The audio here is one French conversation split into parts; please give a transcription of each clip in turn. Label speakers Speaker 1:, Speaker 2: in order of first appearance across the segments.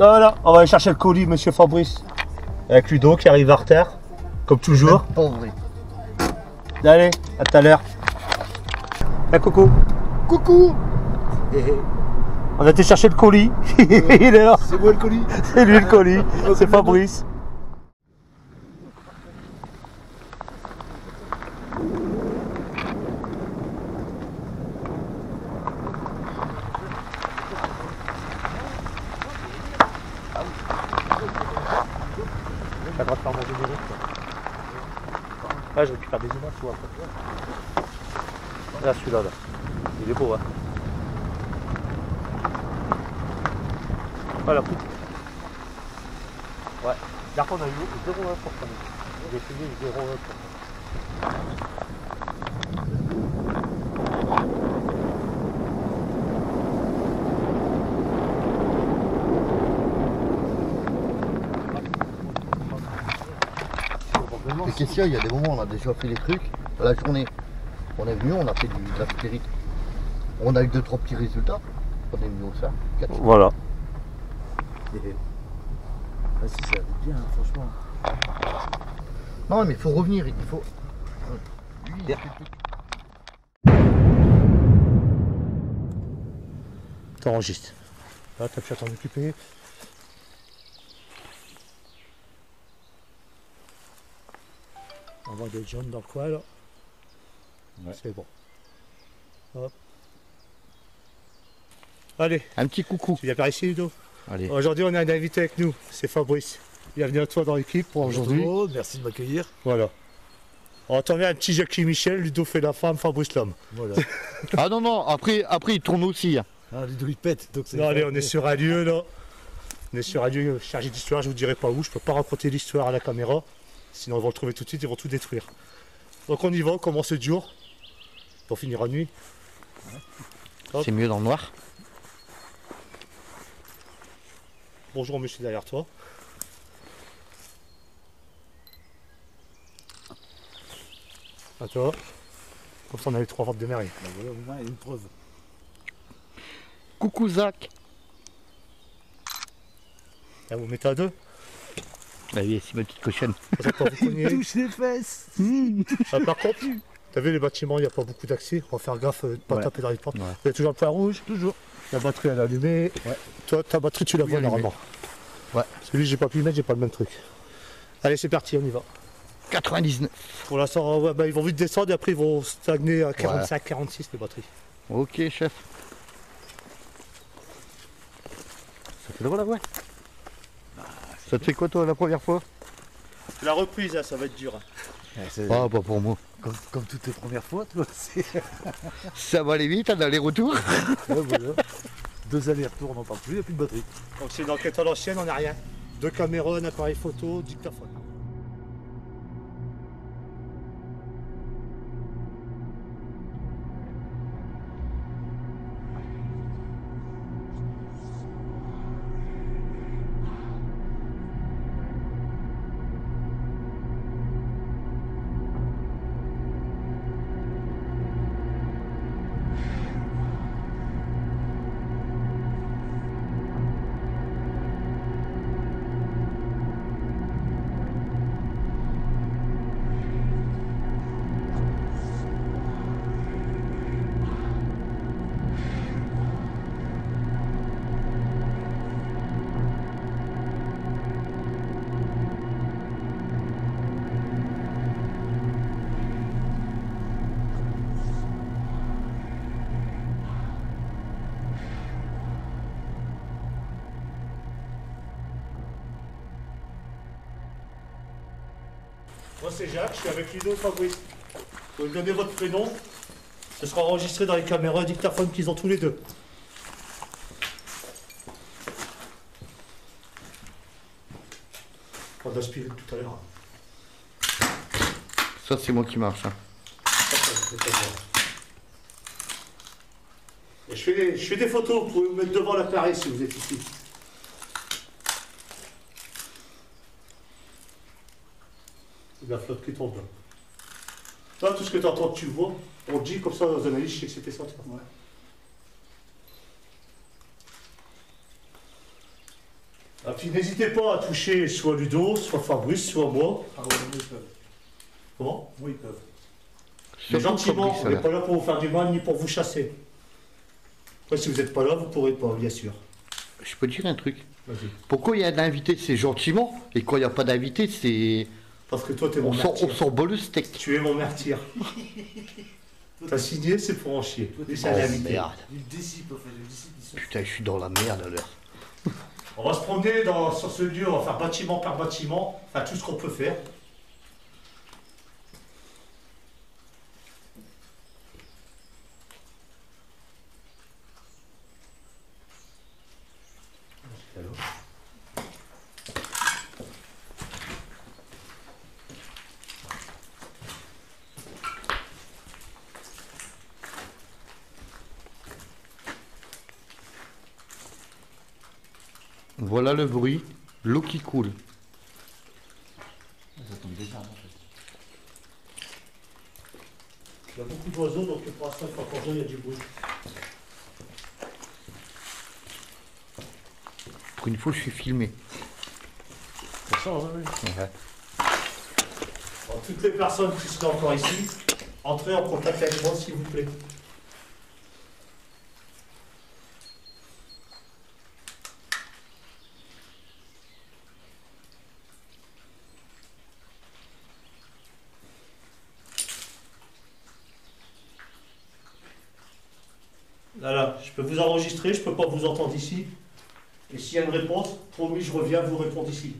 Speaker 1: Voilà, on va aller chercher le colis, monsieur Fabrice. Avec Ludo qui arrive en retard, comme toujours.
Speaker 2: Pauvre.
Speaker 1: Allez, à tout à l'heure. Ah, coucou.
Speaker 2: Coucou.
Speaker 1: On a été chercher le colis. Il est là.
Speaker 2: C'est moi le colis.
Speaker 1: C'est lui le colis. C'est Fabrice. T'as le droit de faire manger des autres, quoi. Ouais, je récupère des images, toi, après. Là, celui-là, là. Il est beau, hein. Voilà, poutre. Ouais. Là, on a eu 0,1 pour ça. J'ai essayé 0,1 pour ça.
Speaker 2: Les questions, il y a des moments où on a déjà fait les trucs. La journée, on est venu, on a fait de la spirite. On a eu 2-3 petits résultats. On est venu au faire.
Speaker 1: Voilà.
Speaker 2: Ah si, ça va bien, franchement. Non, mais il faut revenir, il faut. Lui, il a fait le truc.
Speaker 1: T'enregistres. Là, t'as pu à t'en occuper. On voit des jaunes dans le coin là. Ouais. C'est bon. Hop. Allez,
Speaker 2: Un petit coucou.
Speaker 1: tu viens par ici, Ludo.
Speaker 2: Allez.
Speaker 1: Aujourd'hui, on a un invité avec nous, c'est Fabrice. Bienvenue à toi dans l'équipe pour aujourd'hui.
Speaker 3: Bonjour, merci de m'accueillir.
Speaker 1: Voilà. On t'en met un petit Jackie Michel, Ludo fait la femme, Fabrice l'homme.
Speaker 3: Voilà.
Speaker 2: Ah non, non, après il tourne aussi. Hein.
Speaker 3: Ah, Ludo il pète. Donc c'est
Speaker 1: Non, allez, on est sur un lieu là. On est sur un lieu chargé d'histoire, je vous dirai pas où, je peux pas raconter l'histoire à la caméra. Sinon, ils vont le trouver tout de suite, ils vont tout détruire. Donc on y va, on commence le jour. Pour finir en nuit. Hop.
Speaker 2: C'est mieux dans le noir.
Speaker 1: Bonjour monsieur derrière toi. À toi. Comme ça on a eu 3 ventes de mairie.
Speaker 3: Ben voilà, au moins il y a une preuve.
Speaker 2: Coucou Zach.
Speaker 1: Là, vous mettez à 2.
Speaker 2: Bah oui, c'est ma petite cochonne.
Speaker 3: Touche les fesses.
Speaker 1: Par contre, t'as vu les bâtiments, il n'y a pas beaucoup d'accès. On va faire gaffe de ne pas
Speaker 2: Ouais.
Speaker 1: taper dans les portes.
Speaker 2: Ouais.
Speaker 1: Il y a toujours le point rouge.
Speaker 2: Toujours.
Speaker 1: La batterie elle est allumée.
Speaker 2: Ouais.
Speaker 1: Toi, ta batterie tu la
Speaker 2: Oui,
Speaker 1: vois
Speaker 2: allumée.
Speaker 1: normalement.
Speaker 2: Ouais.
Speaker 1: Celui j'ai pas pu y mettre, j'ai pas le même truc. Allez c'est parti, on y va.
Speaker 2: 99.
Speaker 1: Pour l'instant, ouais, bah, ils vont vite descendre et après ils vont stagner à 45, 46 les batteries.
Speaker 2: Ok, chef. Ça fait drôle la voix. Ça te fait quoi toi la première fois?
Speaker 1: La reprise, là, ça va être dur.
Speaker 2: Ah bah pour moi.
Speaker 3: Comme toutes les premières fois, toi.
Speaker 2: Ça va aller vite, un aller-retour.
Speaker 3: Ouais, voilà. 2 allers-retours, on n'en parle plus, il n'y a plus de batterie.
Speaker 1: Donc c'est une enquête à l'ancienne, on n'a rien. 2 caméras, un appareil photo, dictaphone. Moi c'est Jacques, je suis avec Ludo Fabrice. Vous me donnez votre prénom. Ce sera enregistré dans les caméras dictaphone qu'ils ont tous les deux. On va aspirer tout à l'heure.
Speaker 2: Ça c'est moi qui marche. Hein.
Speaker 1: Et je fais des photos, vous pouvez vous mettre devant l'appareil si vous êtes ici. C'est de la flotte qui tombe là. Là, tout ce que tu entends, tu vois, on dit comme ça dans les analyses, je sais que c'était ça. Ouais. puis n'hésitez pas à toucher soit Ludo, soit Fabrice, soit moi.
Speaker 3: Ah ouais, moi ils peuvent.
Speaker 1: Comment?
Speaker 3: Moi ils peuvent.
Speaker 1: Mais
Speaker 2: Surtout
Speaker 1: gentiment,
Speaker 2: Fabrice,
Speaker 1: on n'est
Speaker 2: là.
Speaker 1: pas là pour vous faire du mal ni pour vous chasser. Après, si vous n'êtes pas là, vous ne pourrez pas, bien sûr.
Speaker 2: Je peux dire un truc.
Speaker 1: Vas-y.
Speaker 2: Pourquoi il y a d'invités, c'est gentiment, et quand il n'y a pas d'invités, c'est.
Speaker 1: Parce que toi, t'es mon
Speaker 2: On s'en
Speaker 1: martyr.
Speaker 2: bat le steak.
Speaker 1: Tu es mon martyr. T'as signé, c'est pour en chier.
Speaker 3: Toi,
Speaker 1: Et
Speaker 3: t'es
Speaker 1: c'est à
Speaker 2: Oh
Speaker 1: l'invité.
Speaker 2: merde.
Speaker 3: Les disciples, en fait, les disciples ils sont.
Speaker 2: Putain, je suis dans la merde à l'heure.
Speaker 1: On va se promener sur ce lieu, on va faire bâtiment par bâtiment, enfin tout ce qu'on peut faire.
Speaker 2: Voilà le bruit, l'eau qui coule.
Speaker 3: Ça tombe déjà en fait.
Speaker 1: Il y a beaucoup d'oiseaux, donc pour l'instant, il faut encore il y a du bruit.
Speaker 2: Pour une fois, je suis filmé.
Speaker 3: Ça sort, oui.
Speaker 2: Ouais.
Speaker 1: Alors, toutes les personnes qui seraient encore ici, entrez en contact avec moi, s'il vous plaît. Voilà, je peux vous enregistrer, je ne peux pas vous entendre ici. Et s'il y a une réponse, promis, je reviens vous répondre ici.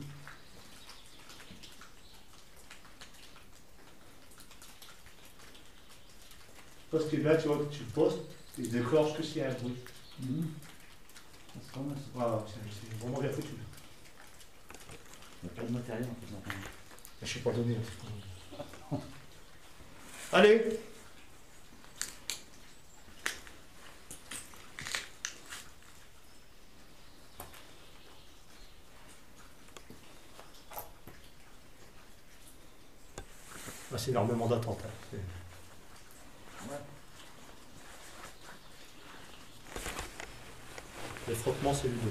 Speaker 1: Parce que là, tu vois, que tu le postes, il déclenche que s'il y a un bruit.
Speaker 3: C'est pas mal ça.
Speaker 1: Voilà, c'est vraiment bien foutu.
Speaker 3: Il n'y a pas de matériel en fait maintenant.
Speaker 1: Je ne suis pas donné. Allez! Ah, c'est énormément d'attente. Hein.
Speaker 3: Ouais.
Speaker 1: Le frottement, c'est Ludo.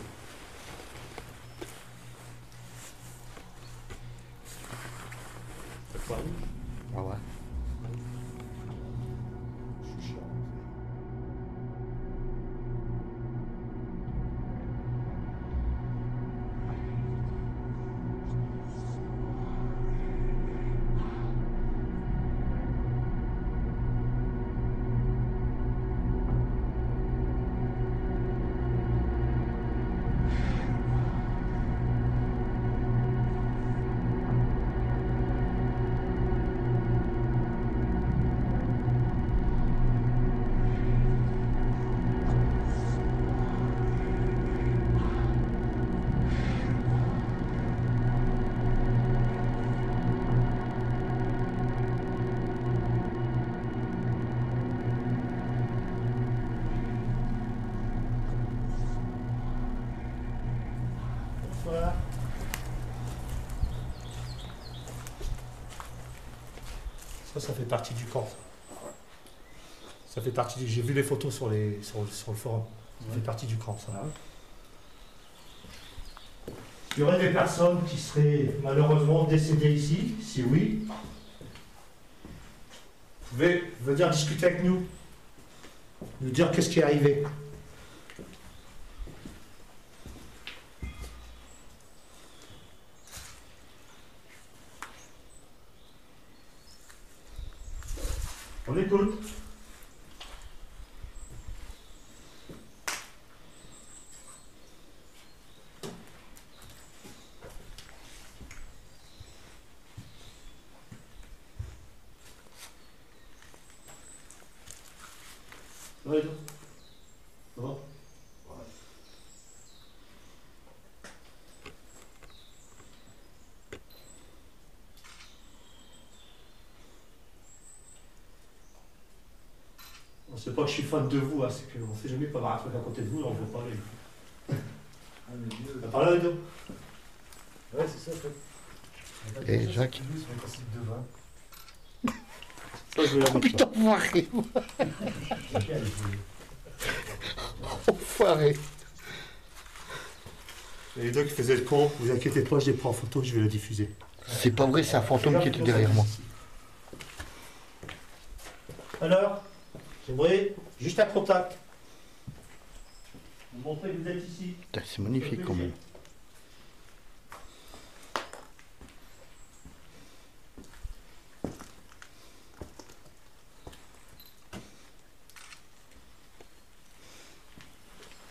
Speaker 1: C'est quoi, lui?
Speaker 2: Ah ouais.
Speaker 1: Je suis chiant. Voilà. Ça fait partie du camp. Ça fait partie du... J'ai vu les photos sur le forum. Ça fait partie du camp, ça. Il y aurait des personnes qui seraient malheureusement décédées ici. Si oui, vous pouvez venir discuter avec nous. Nous dire qu'est-ce qui est arrivé. On écoute. Ouais, ça va? C'est pas que je suis fan de vous, hein, c'est qu'on ne sait jamais pas avoir un truc à côté de vous, on ne veut pas aller.
Speaker 3: Ah, mais Dieu.
Speaker 1: T'as parlé avec nous?
Speaker 3: Ouais, c'est ça en fait.
Speaker 2: Et Jacques.
Speaker 3: Nous, c'est un classique de vin.
Speaker 1: Ça, je vais la
Speaker 2: Oh
Speaker 1: mettre
Speaker 2: putain, enfoiré.
Speaker 1: là.
Speaker 2: Enfoiré.
Speaker 1: Et les deux qui faisaient le con, vous inquiétez pas, je les prends en photo, je vais la diffuser.
Speaker 2: C'est pas vrai, c'est un fantôme qui était derrière moi.
Speaker 1: Alors, j'aimerais juste un contact. Vous montrez que vous êtes ici.
Speaker 2: Putain, c'est magnifique comme.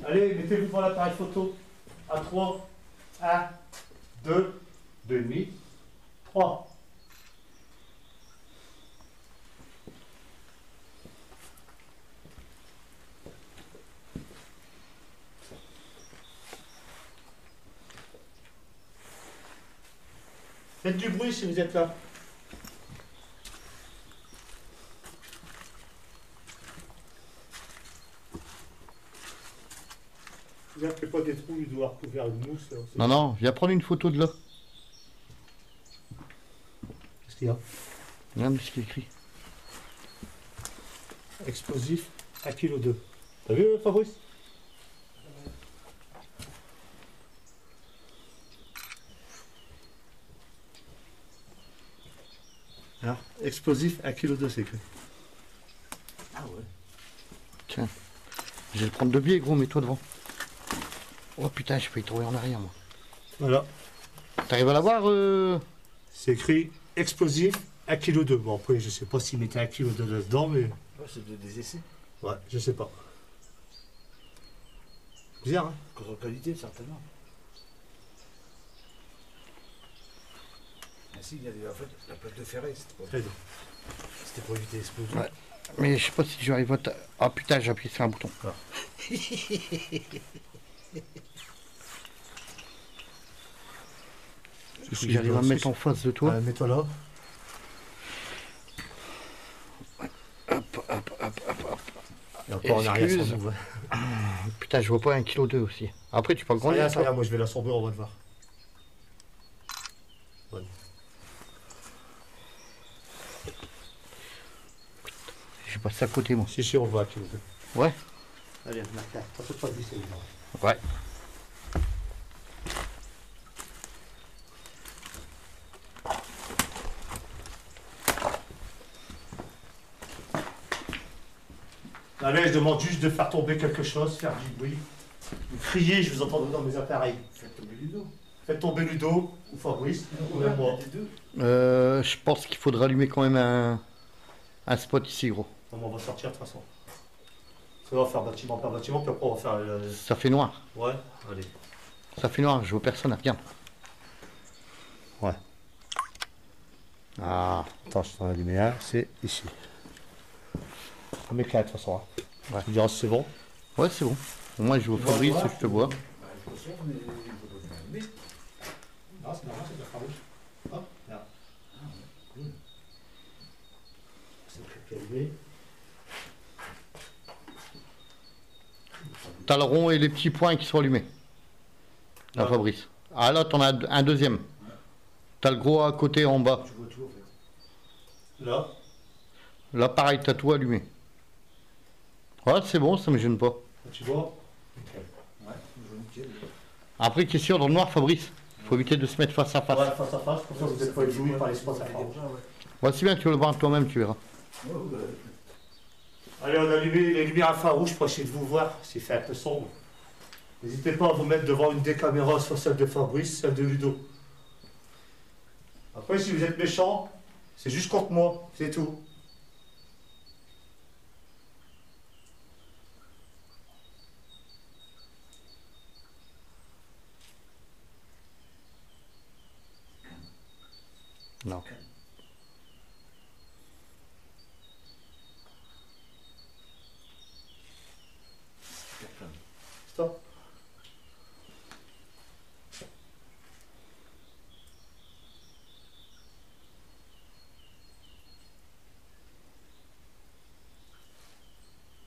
Speaker 1: Allez, mettez-vous devant l'appareil photo. À 3. 1, 2, 2,5, 3. Faites du bruit si vous êtes là. Vous n'appelez pas des trous, il doit avoir couvert une mousse.
Speaker 2: Non, non, viens prendre une photo de là.
Speaker 1: Qu'est-ce qu'il y a?
Speaker 2: Regarde ce qu'il écrit.
Speaker 1: Explosif, 1,2 kg. T'as vu, Fabrice? Alors, explosif, 1,2 kg, c'est écrit.
Speaker 3: Ah ouais.
Speaker 2: Tiens, je vais le prendre de biais, gros, mets-toi devant. Oh putain, je peux y trouver en arrière, moi.
Speaker 1: Voilà.
Speaker 2: T'arrives à l'avoir
Speaker 1: C'est écrit explosif, 1,2 kg. Bon, après, je sais pas s'ils mettaient 1,2 kg là-dedans, mais.
Speaker 3: Ouais, c'est des essais.
Speaker 1: Ouais, je sais pas. Bizarre, hein?
Speaker 3: Contre-qualité, certainement. Ah si, il y a en fait, la plaque de ferret,
Speaker 1: Très bien.
Speaker 3: c'était pour éviter l'explosion.
Speaker 2: Ouais. Mais je sais pas si j'arrive à... Ah putain, j'ai appuyé sur un bouton.
Speaker 1: Ah.
Speaker 2: Il faut que j'arrive à me mettre en face de toi.
Speaker 1: Mets-toi là.
Speaker 2: Hop, hop, hop, hop, hop.
Speaker 1: Et encore en arrière,
Speaker 2: Excuse.
Speaker 1: sans nous, ouais.
Speaker 2: Putain, je vois pas 1,2 kg aussi. Après, tu peux le
Speaker 1: Ça y est,
Speaker 2: grandir.
Speaker 1: ça y est, moi je vais la sombrer, on va le voir. Voilà.
Speaker 2: Je passe à côté, moi.
Speaker 1: Si, on le voit, 1,2 kg.
Speaker 2: Ouais.
Speaker 1: Allez, Martin, ça peut pas glisser les gens.
Speaker 2: Ouais.
Speaker 1: Allez, je demande juste de faire tomber quelque chose, faire du bruit. Vous criez, je vous entends dans mes appareils.
Speaker 3: Faites tomber Ludo.
Speaker 1: Faites tomber Ludo, ou Fabrice, ou même moi.
Speaker 2: Je pense qu'il faudra allumer quand même un spot ici, gros.
Speaker 1: Non, mais on va sortir de toute façon. Ça va faire bâtiment par bâtiment, puis après on va faire...
Speaker 2: Ça fait noir.
Speaker 1: Ouais, allez.
Speaker 2: Ça fait noir, je vois personne, regarde.
Speaker 1: Ouais. Ah, attends, je t'en ai allumé un, c'est ici. On met 4 de toute façon. Hein.
Speaker 2: Ouais.
Speaker 1: Tu me diras si c'est bon.
Speaker 2: Ouais, c'est bon. Moi, je vois Fabrice, je te vois.
Speaker 3: Bah, de toute façon, mais il faut pas allumer.
Speaker 1: Non, c'est normal, c'est de la farouche. Hop, là.
Speaker 3: Cool.
Speaker 1: C'est allumé.
Speaker 2: T'as le rond et les petits points qui sont allumés. Là,
Speaker 1: Ouais.
Speaker 2: Fabrice. Ah, là, t'en as un deuxième. T'as le gros à côté en bas.
Speaker 3: Tu vois tout en fait.
Speaker 1: Là.
Speaker 2: Là, pareil, t'as tout allumé. Ouais, c'est bon, ça me gêne pas.
Speaker 1: Tu vois.
Speaker 3: Ouais, je vois nickel.
Speaker 2: Après, question dans le noir, Fabrice. Faut éviter de se mettre face à face.
Speaker 1: Ouais, face à face, comme ça vous n'êtes pas ébloui par les spots à farouche.
Speaker 2: Ouais, si bien tu veux le voir toi-même, tu verras.
Speaker 3: Ouais, ouais.
Speaker 1: Allez, on a allumé les lumières infrarouges pour essayer de vous voir, c'est fait un peu sombre. N'hésitez pas à vous mettre devant une des caméras, soit celle de Fabrice, celle de Ludo. Après, si vous êtes méchant, c'est juste contre moi, c'est tout.
Speaker 2: Non.
Speaker 1: Stop.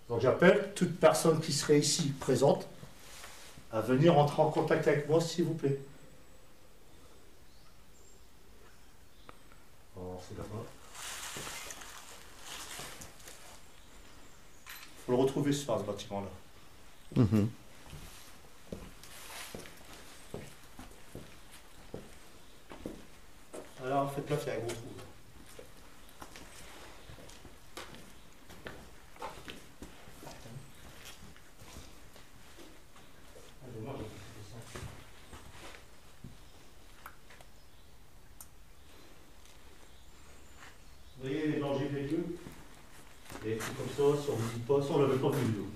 Speaker 1: Donc j'appelle toute personne qui serait ici présente à venir entrer en contact avec moi, s'il vous plaît. Alors, c'est là-bas. Faut le retrouver ce soir, ce bâtiment-là.
Speaker 2: Mhm.
Speaker 1: faites là, il y a un gros trou. Vous voyez les dangers de l'écume? Et comme ça, si on ne vous dit pas, ça on l'avait pas vu. Nous.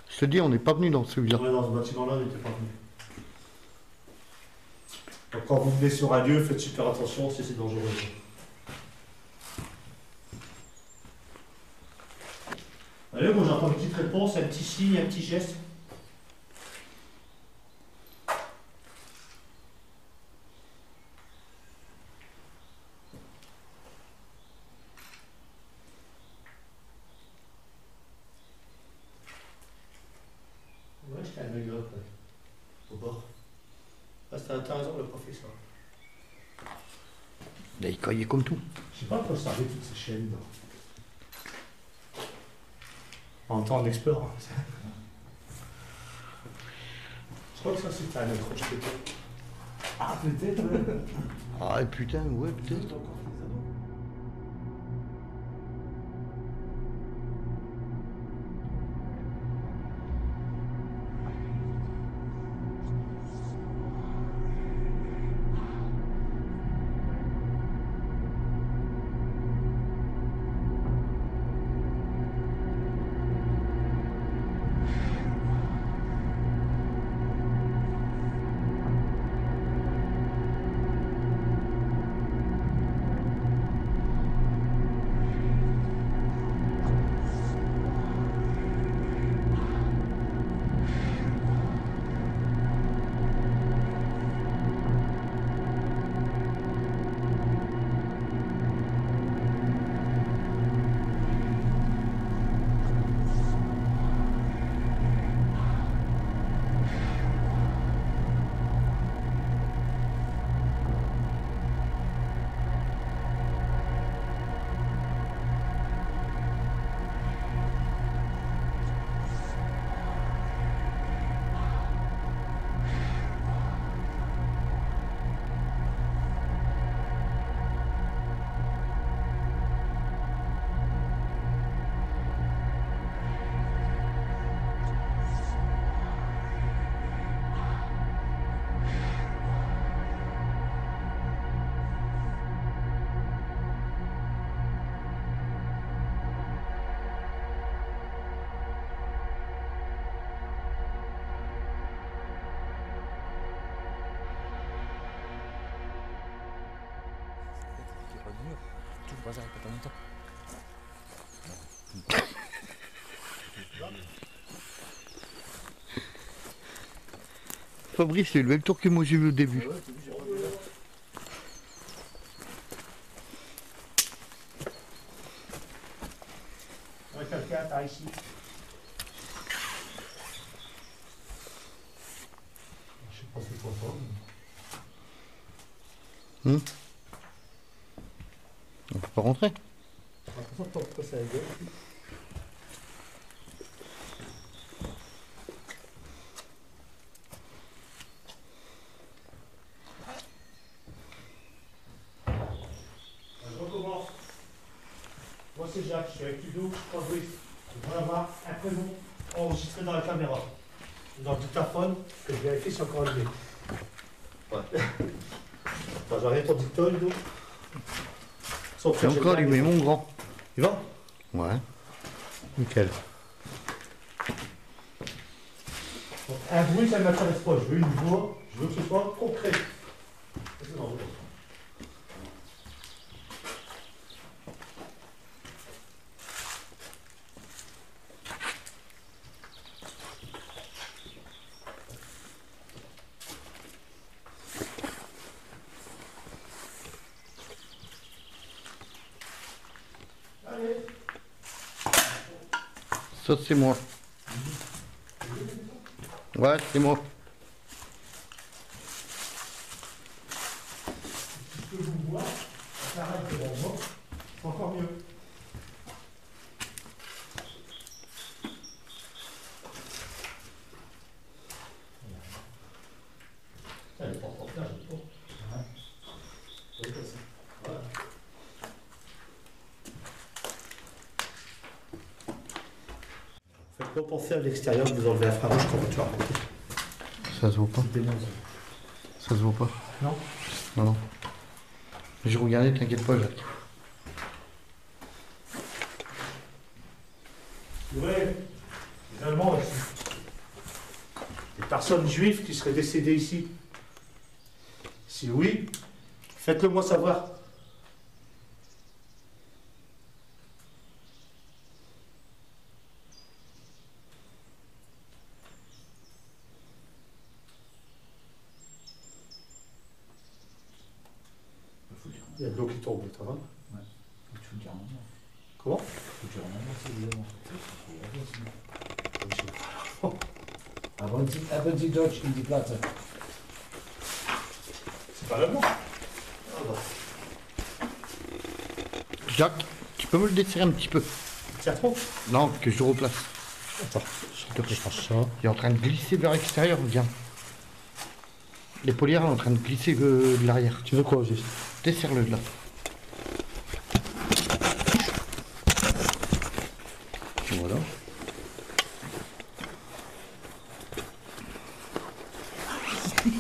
Speaker 2: Je te dis, on n'est pas venu dans celui-là.
Speaker 1: Ouais, dans ce bâtiment-là, on n'était pas venu. Donc quand vous venez sur un lieu, faites super attention si c'est dangereux. Allez, moi j'entends une petite réponse, un petit signe, un petit geste. Ouais, j'étais un œil là, au bord. Ah, c'était intéressant, le professeur.
Speaker 2: Il caillait comme tout.
Speaker 1: Je sais pas à quoi servaient toutes ces chaînes. Là. En même temps, on explore. Hein. Je crois que ça c'était un accroche peut-être. Ah, peut-être, ouais.
Speaker 2: Ah putain, ouais, peut-être.
Speaker 4: Tout le bazar est pas en même temps.
Speaker 2: Fabrice, c'est le même tour que moi j'ai vu au début.
Speaker 1: Ouais, quelqu'un par ici. Je sais pas c'est quoi ça.
Speaker 2: On peut pas rentrer.
Speaker 1: Pourquoi ça gueule. Je recommence. Moi c'est Jacques, je suis avec Ludo, Fabrice. Je vais avoir un prénom enregistré dans la caméra. Dans le dictaphone, que je vérifie si encore allumé. Ouais. Enfin, j'arrête ton dictaphone, Ludo.
Speaker 2: C'est encore allumé, mon grand.
Speaker 1: Il va?
Speaker 2: Ouais.
Speaker 1: Nickel. Donc, un bruit, ça ne m'intéresse pas. Je veux une voix, je veux que ce soit concret. Allez.
Speaker 2: Ça, c'est moi. Ouais, c'est moi.
Speaker 1: Si je peux vous voir, ça arrête devant moi, c'est encore mieux. Ça, elle est pas encore là, je sais pas. Ouais. Quoi penser à l'extérieur, vous enlevez la fraîche quand tu vas raconter.
Speaker 2: Ça se voit pas. Ça se voit pas.
Speaker 1: Non.
Speaker 2: Non, non. J'ai regardé, t'inquiète pas, Jacques.
Speaker 1: Ouais, finalement, des personnes juives qui seraient décédées ici. Si oui, faites-le moi savoir. Il y a de l'eau qui tombe, ça va?
Speaker 3: Ouais. Faut que tu le dises un moment.
Speaker 1: Comment?
Speaker 3: Faut que tu le dises un moment, c'est évidemment. Aber die Deutsch in die Platte.
Speaker 1: C'est pas l'allemand.
Speaker 2: Jacques, tu peux me le desserrer un petit peu?
Speaker 1: Tiens trop.
Speaker 2: Non, que je replace.
Speaker 1: Attends, s'il te plaît, je pense ça.
Speaker 2: Il est en train de glisser vers l'extérieur, regarde. Les polières sont en train de glisser de l'arrière.
Speaker 1: Tu veux quoi, juste?
Speaker 2: Desserre-le là. Voilà.
Speaker 1: Tu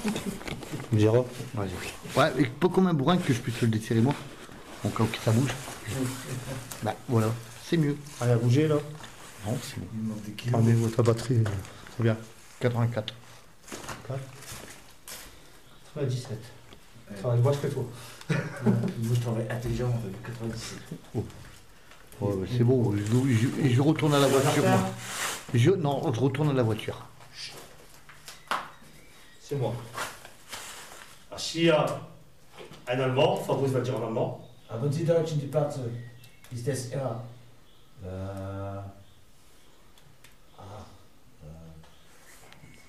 Speaker 1: me diras.
Speaker 2: Vas-y. Ouais, et pas comme un bourrin que je puisse le desserrer moi. Au cas où ça bouge. Bah voilà, c'est mieux.
Speaker 1: Rien à bouger là.
Speaker 2: Non, c'est bon.
Speaker 3: Il manque des kilos.
Speaker 1: Rendez-vous ta batterie. C'est bien.
Speaker 2: 84.
Speaker 1: 97. Travaille moi je fais toi.
Speaker 3: Moi je travaille intelligent avec 97.
Speaker 2: Ouais, bah, c'est bon, je retourne à la voiture. Moi. Non, je retourne à la voiture.
Speaker 1: C'est moi. Alors, s'il y a un Allemand, Fabrice va le dire en allemand.
Speaker 3: Aber die Deutsch in die Platte. Ist das R?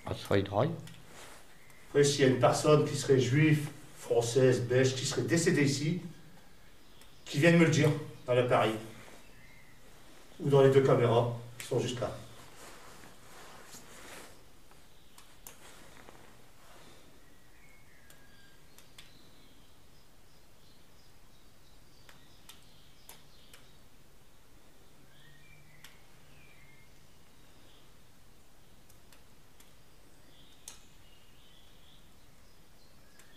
Speaker 2: Ah, ça y drive.
Speaker 1: Après, s'il y a une personne qui serait juive, française, belge, qui serait décédée ici, qui vienne me le dire dans l'appareil. Ou dans les deux caméras qui sont juste là.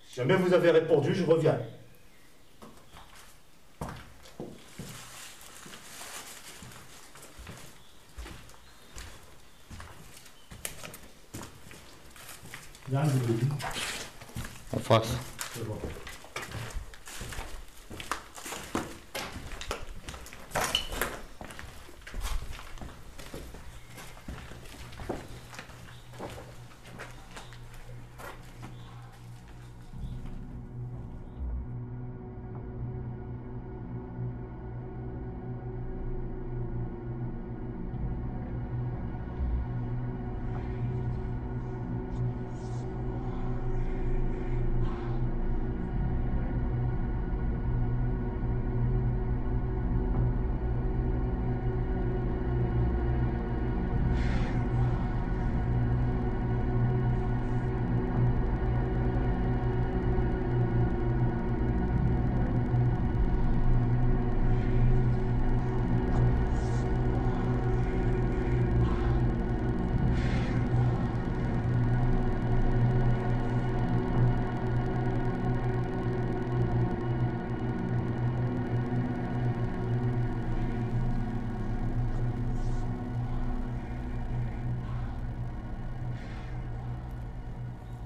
Speaker 1: Si jamais vous avez répondu, je reviens.
Speaker 2: En face.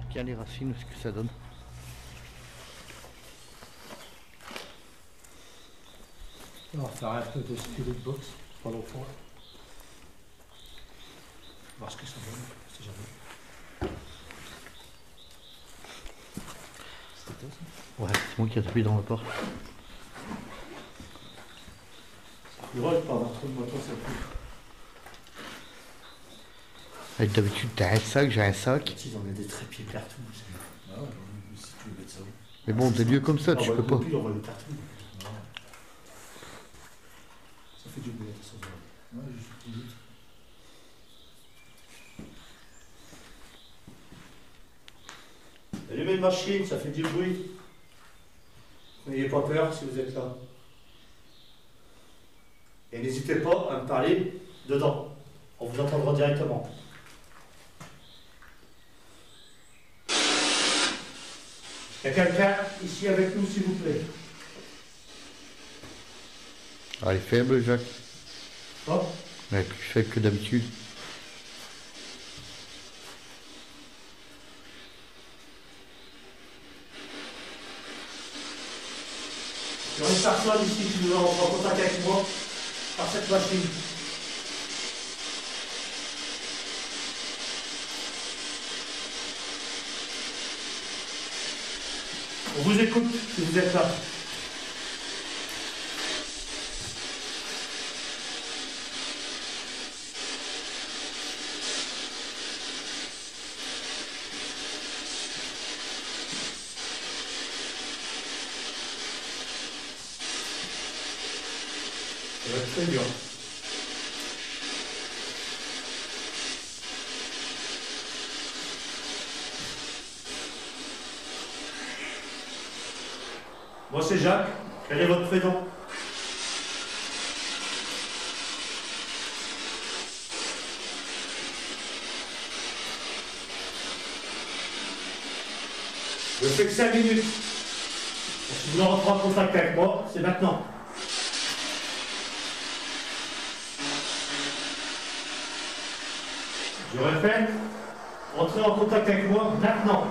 Speaker 2: Tiens les racines, ce que ça donne.
Speaker 1: On va faire un peu de spirit box, pas longtemps. Voir ce que ça donne, si jamais.
Speaker 3: C'était toi ça?
Speaker 2: Ouais, c'est moi qui ai appuyé dans la porte.
Speaker 1: Il va pas avoir trop de motos, ça plus.
Speaker 2: D'habitude, t'as un sac, j'ai un sac.
Speaker 1: Ils en mettent des trépieds partout.
Speaker 3: Ah ouais, si tu veux mettre ça.
Speaker 2: Mais bon, des lieux comme ça, tu peux pas.
Speaker 1: On va les partout. Ça fait du bruit, ça.
Speaker 3: Ouais, je suis plus vite.
Speaker 1: Allumez une machine, ça fait du bruit. N'ayez pas peur si vous êtes là. Et n'hésitez pas à me parler dedans. On vous entendra directement. Il y a quelqu'un ici avec nous, s'il vous plaît.
Speaker 2: Ah, elle est faible, Jacques.
Speaker 1: Oh.
Speaker 2: Elle est plus faible que d'habitude.
Speaker 1: Il y a une personne ici qui nous a en contact avec moi par cette machine. On vous écoute si vous êtes là. Ça va être très dur. Moi c'est Jacques. Quel est votre prénom? Je fais que 5 minutes. Si vous voulez rentrer en contact avec moi, c'est maintenant. Je répète, entrez en contact avec moi maintenant.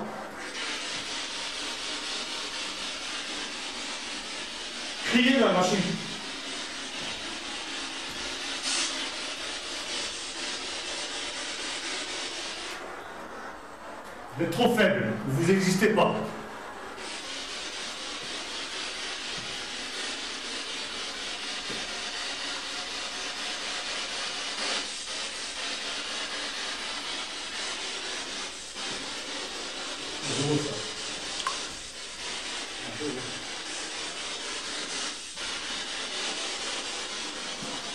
Speaker 1: Criez dans la machine. Vous êtes trop faible, vous n'existez pas.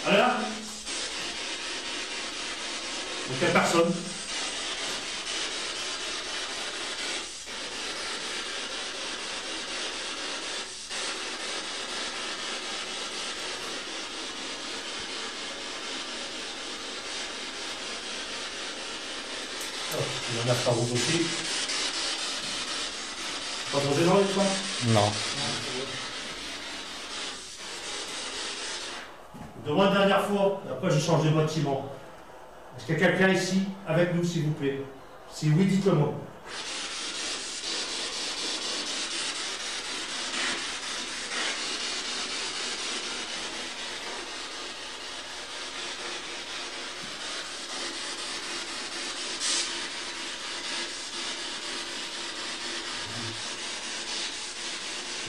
Speaker 1: Voilà. Donc il n'y a personne. Il y en a par vous aussi. Pas manger dans les toi?
Speaker 2: Non.
Speaker 1: Demande la dernière fois, et après je change de bâtiment. Est-ce qu'il y a quelqu'un ici avec nous, s'il vous plaît? Si oui, dites-le moi.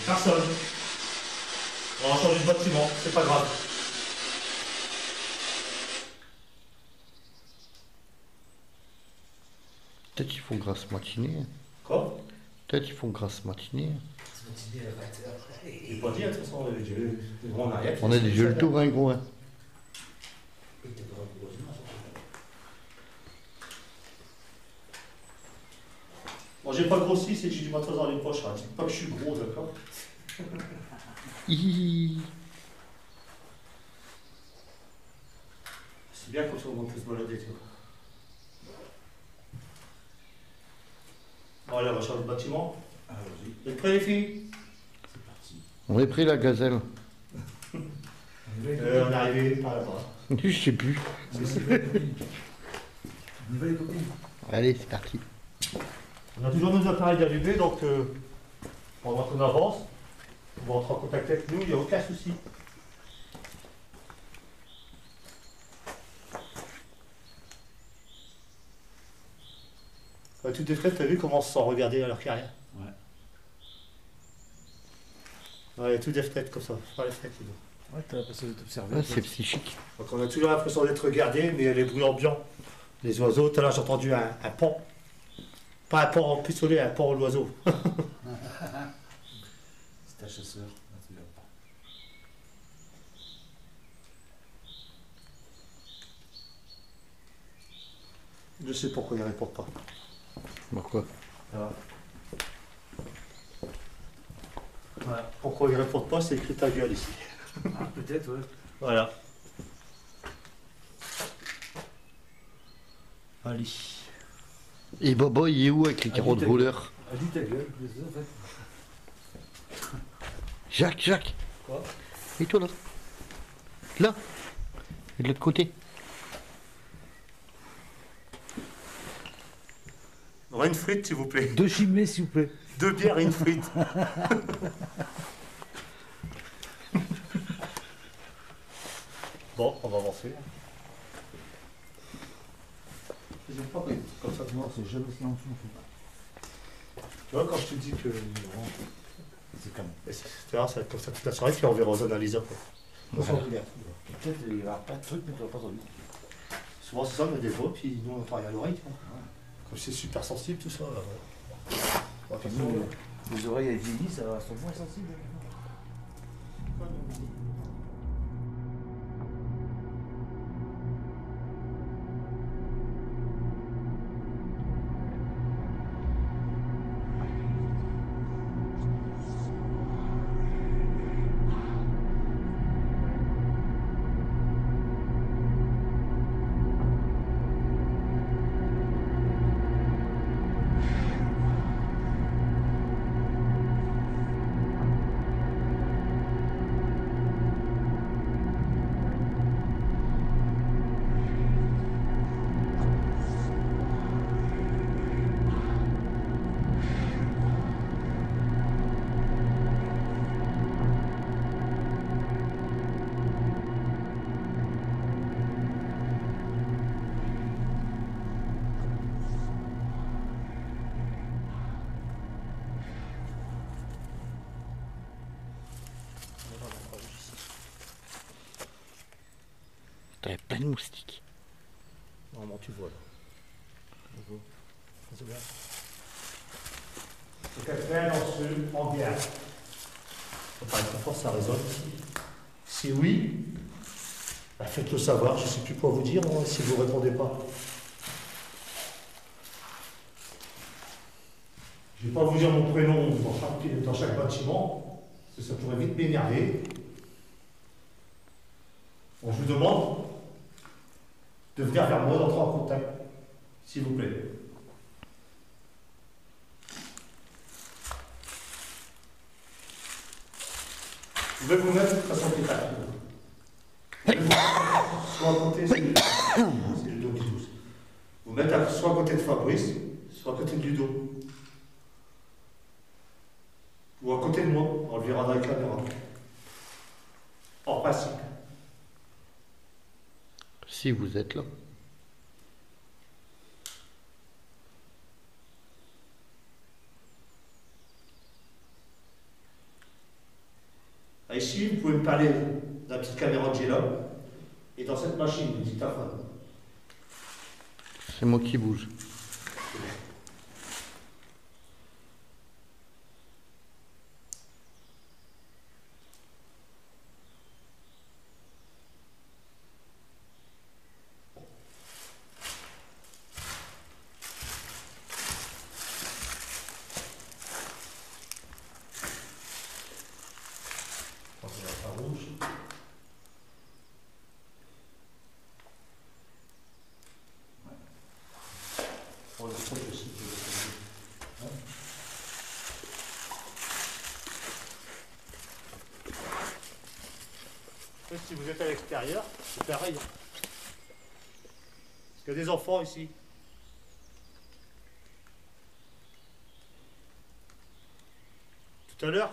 Speaker 1: Personne. On va changer de bâtiment, c'est pas grave.
Speaker 2: Peut-être ils font grasse matinée.
Speaker 1: Quoi?
Speaker 2: Peut-être ils font grasse matinée.
Speaker 1: J'ai pas dit, de toute façon, j'ai vu des grands en arrière.
Speaker 2: On a déjà le tour, hein, gros. Hein.
Speaker 1: Bon, j'ai pas grossi, c'est que j'ai du matos dans les poches. Hein. Dites pas que je suis gros, d'accord?
Speaker 2: Hihi.
Speaker 1: C'est bien comme ça, on va plus se balader, tu vois. Bon, allez, on va changer de bâtiment.
Speaker 3: Ah, vas-y,
Speaker 1: Vous êtes prêts, les filles?
Speaker 3: c'est parti.
Speaker 2: On est pris la gazelle.
Speaker 1: On est arrivé par là-bas.
Speaker 2: Je sais plus.
Speaker 3: On y va, les copines.
Speaker 2: Allez, c'est parti.
Speaker 1: On a toujours nos appareils allumés, donc pendant qu'on avance, on va rentrer en contact avec nous, il n'y a aucun souci. Tout est fait, t'as vu comment on se sent regarder à leur carrière?
Speaker 3: Ouais.
Speaker 1: Ouais, tout est fait comme ça, pas les fêtes.
Speaker 3: Ouais, t'as l'impression de t'observer.
Speaker 2: Ouais, c'est psychique.
Speaker 1: Donc on a toujours l'impression d'être regardé, mais les bruits ambiants. Les oiseaux, tout à l'heure j'ai entendu un pan. Pas un pan en pistolet, un pan à l'oiseau.
Speaker 3: C'est un chasseur. Là, tu l'as pas.
Speaker 1: Je sais pourquoi ils ne répondent pas.
Speaker 2: Pourquoi?
Speaker 1: Voilà. Pourquoi ils ne répondent pas, c'est écrit ta gueule ici.
Speaker 3: Ah, peut-être, ouais.
Speaker 1: Voilà.
Speaker 3: Allez.
Speaker 2: Et Baba, il est où avec les carottes
Speaker 3: ta
Speaker 2: voleurs?
Speaker 3: Allez ta gueule, en fait.
Speaker 2: Jacques.
Speaker 3: Quoi?
Speaker 2: Et toi là? Là? Et de l'autre côté?
Speaker 1: On aura une frite, s'il vous plaît.
Speaker 3: 2 chimées, s'il vous plaît.
Speaker 1: 2 bières et une frite. Bon, on va avancer.
Speaker 3: J'aime pas comme ça, non, c'est jamais si en dessous.
Speaker 1: Tu vois, quand je te dis que.
Speaker 3: C'est comme.
Speaker 1: Ça va être comme ça toute la soirée, puis on verra aux analyses après.
Speaker 3: Peut-être il n'y aura pas de truc, mais tu vas pas entendu.
Speaker 1: Souvent, c'est ça, mais des fois, puis nous, on entend rien à l'oreille. Comme c'est super sensible, tout ça.
Speaker 3: Les oreilles elles vieillissent, ça sont moins sensibles.
Speaker 2: T'avais plein de moustiques.
Speaker 1: Normalement, tu vois là. C'est bien. Donc, elle fait dans ce en bière. Ça paraît très fort, ça résonne. Si oui, bah, faites-le savoir. Je ne sais plus quoi vous dire si vous ne répondez pas. Je ne vais pas vous dire mon prénom dans chaque bâtiment, parce que ça pourrait vite m'énerver. Bon, je vous demande de venir vers moi, d'entrer en contact, s'il vous plaît. Vous pouvez vous mettre de façon pétale. Soit à côté, c'est le dos qui tousse. Vous mettez soit à côté de Fabrice, soit à côté de Ludo. Ou à côté de moi, on le verra dans la caméra. En principe.
Speaker 2: Si vous êtes là.
Speaker 1: Ici, vous pouvez me parler de la petite caméra que j'ai là. Et dans cette machine, le dictaphone.
Speaker 2: C'est moi qui bouge.
Speaker 1: Si vous êtes à l'extérieur, c'est pareil. Parce qu'il y a des enfants ici. Tout à l'heure,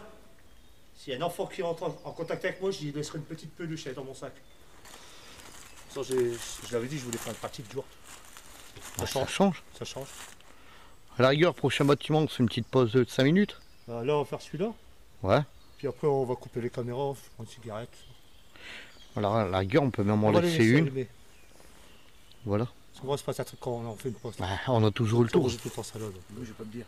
Speaker 1: s'il y a un enfant qui rentre en contact avec moi, je lui laisserai une petite peluche dans mon sac. Ça, je l'avais dit, je voulais faire une pratique du jour.
Speaker 2: Ça change.
Speaker 1: Ça change.
Speaker 2: À la rigueur, prochain bâtiment, on se fait une petite pause de 5 minutes.
Speaker 1: Là, on va faire celui-là.
Speaker 2: Ouais.
Speaker 1: Puis après, on va couper les caméras, on va prendre une cigarette.
Speaker 2: Alors, à la rigueur, on peut même en
Speaker 1: On va les
Speaker 2: laisser
Speaker 1: laisser
Speaker 2: une.
Speaker 1: allumer.
Speaker 2: Voilà.
Speaker 1: Parce qu'on va se passer un truc quand on fait une pause.
Speaker 2: Bah, on a toujours le tour.
Speaker 1: J'ai tout le temps ça là.
Speaker 3: Je vais pas te dire.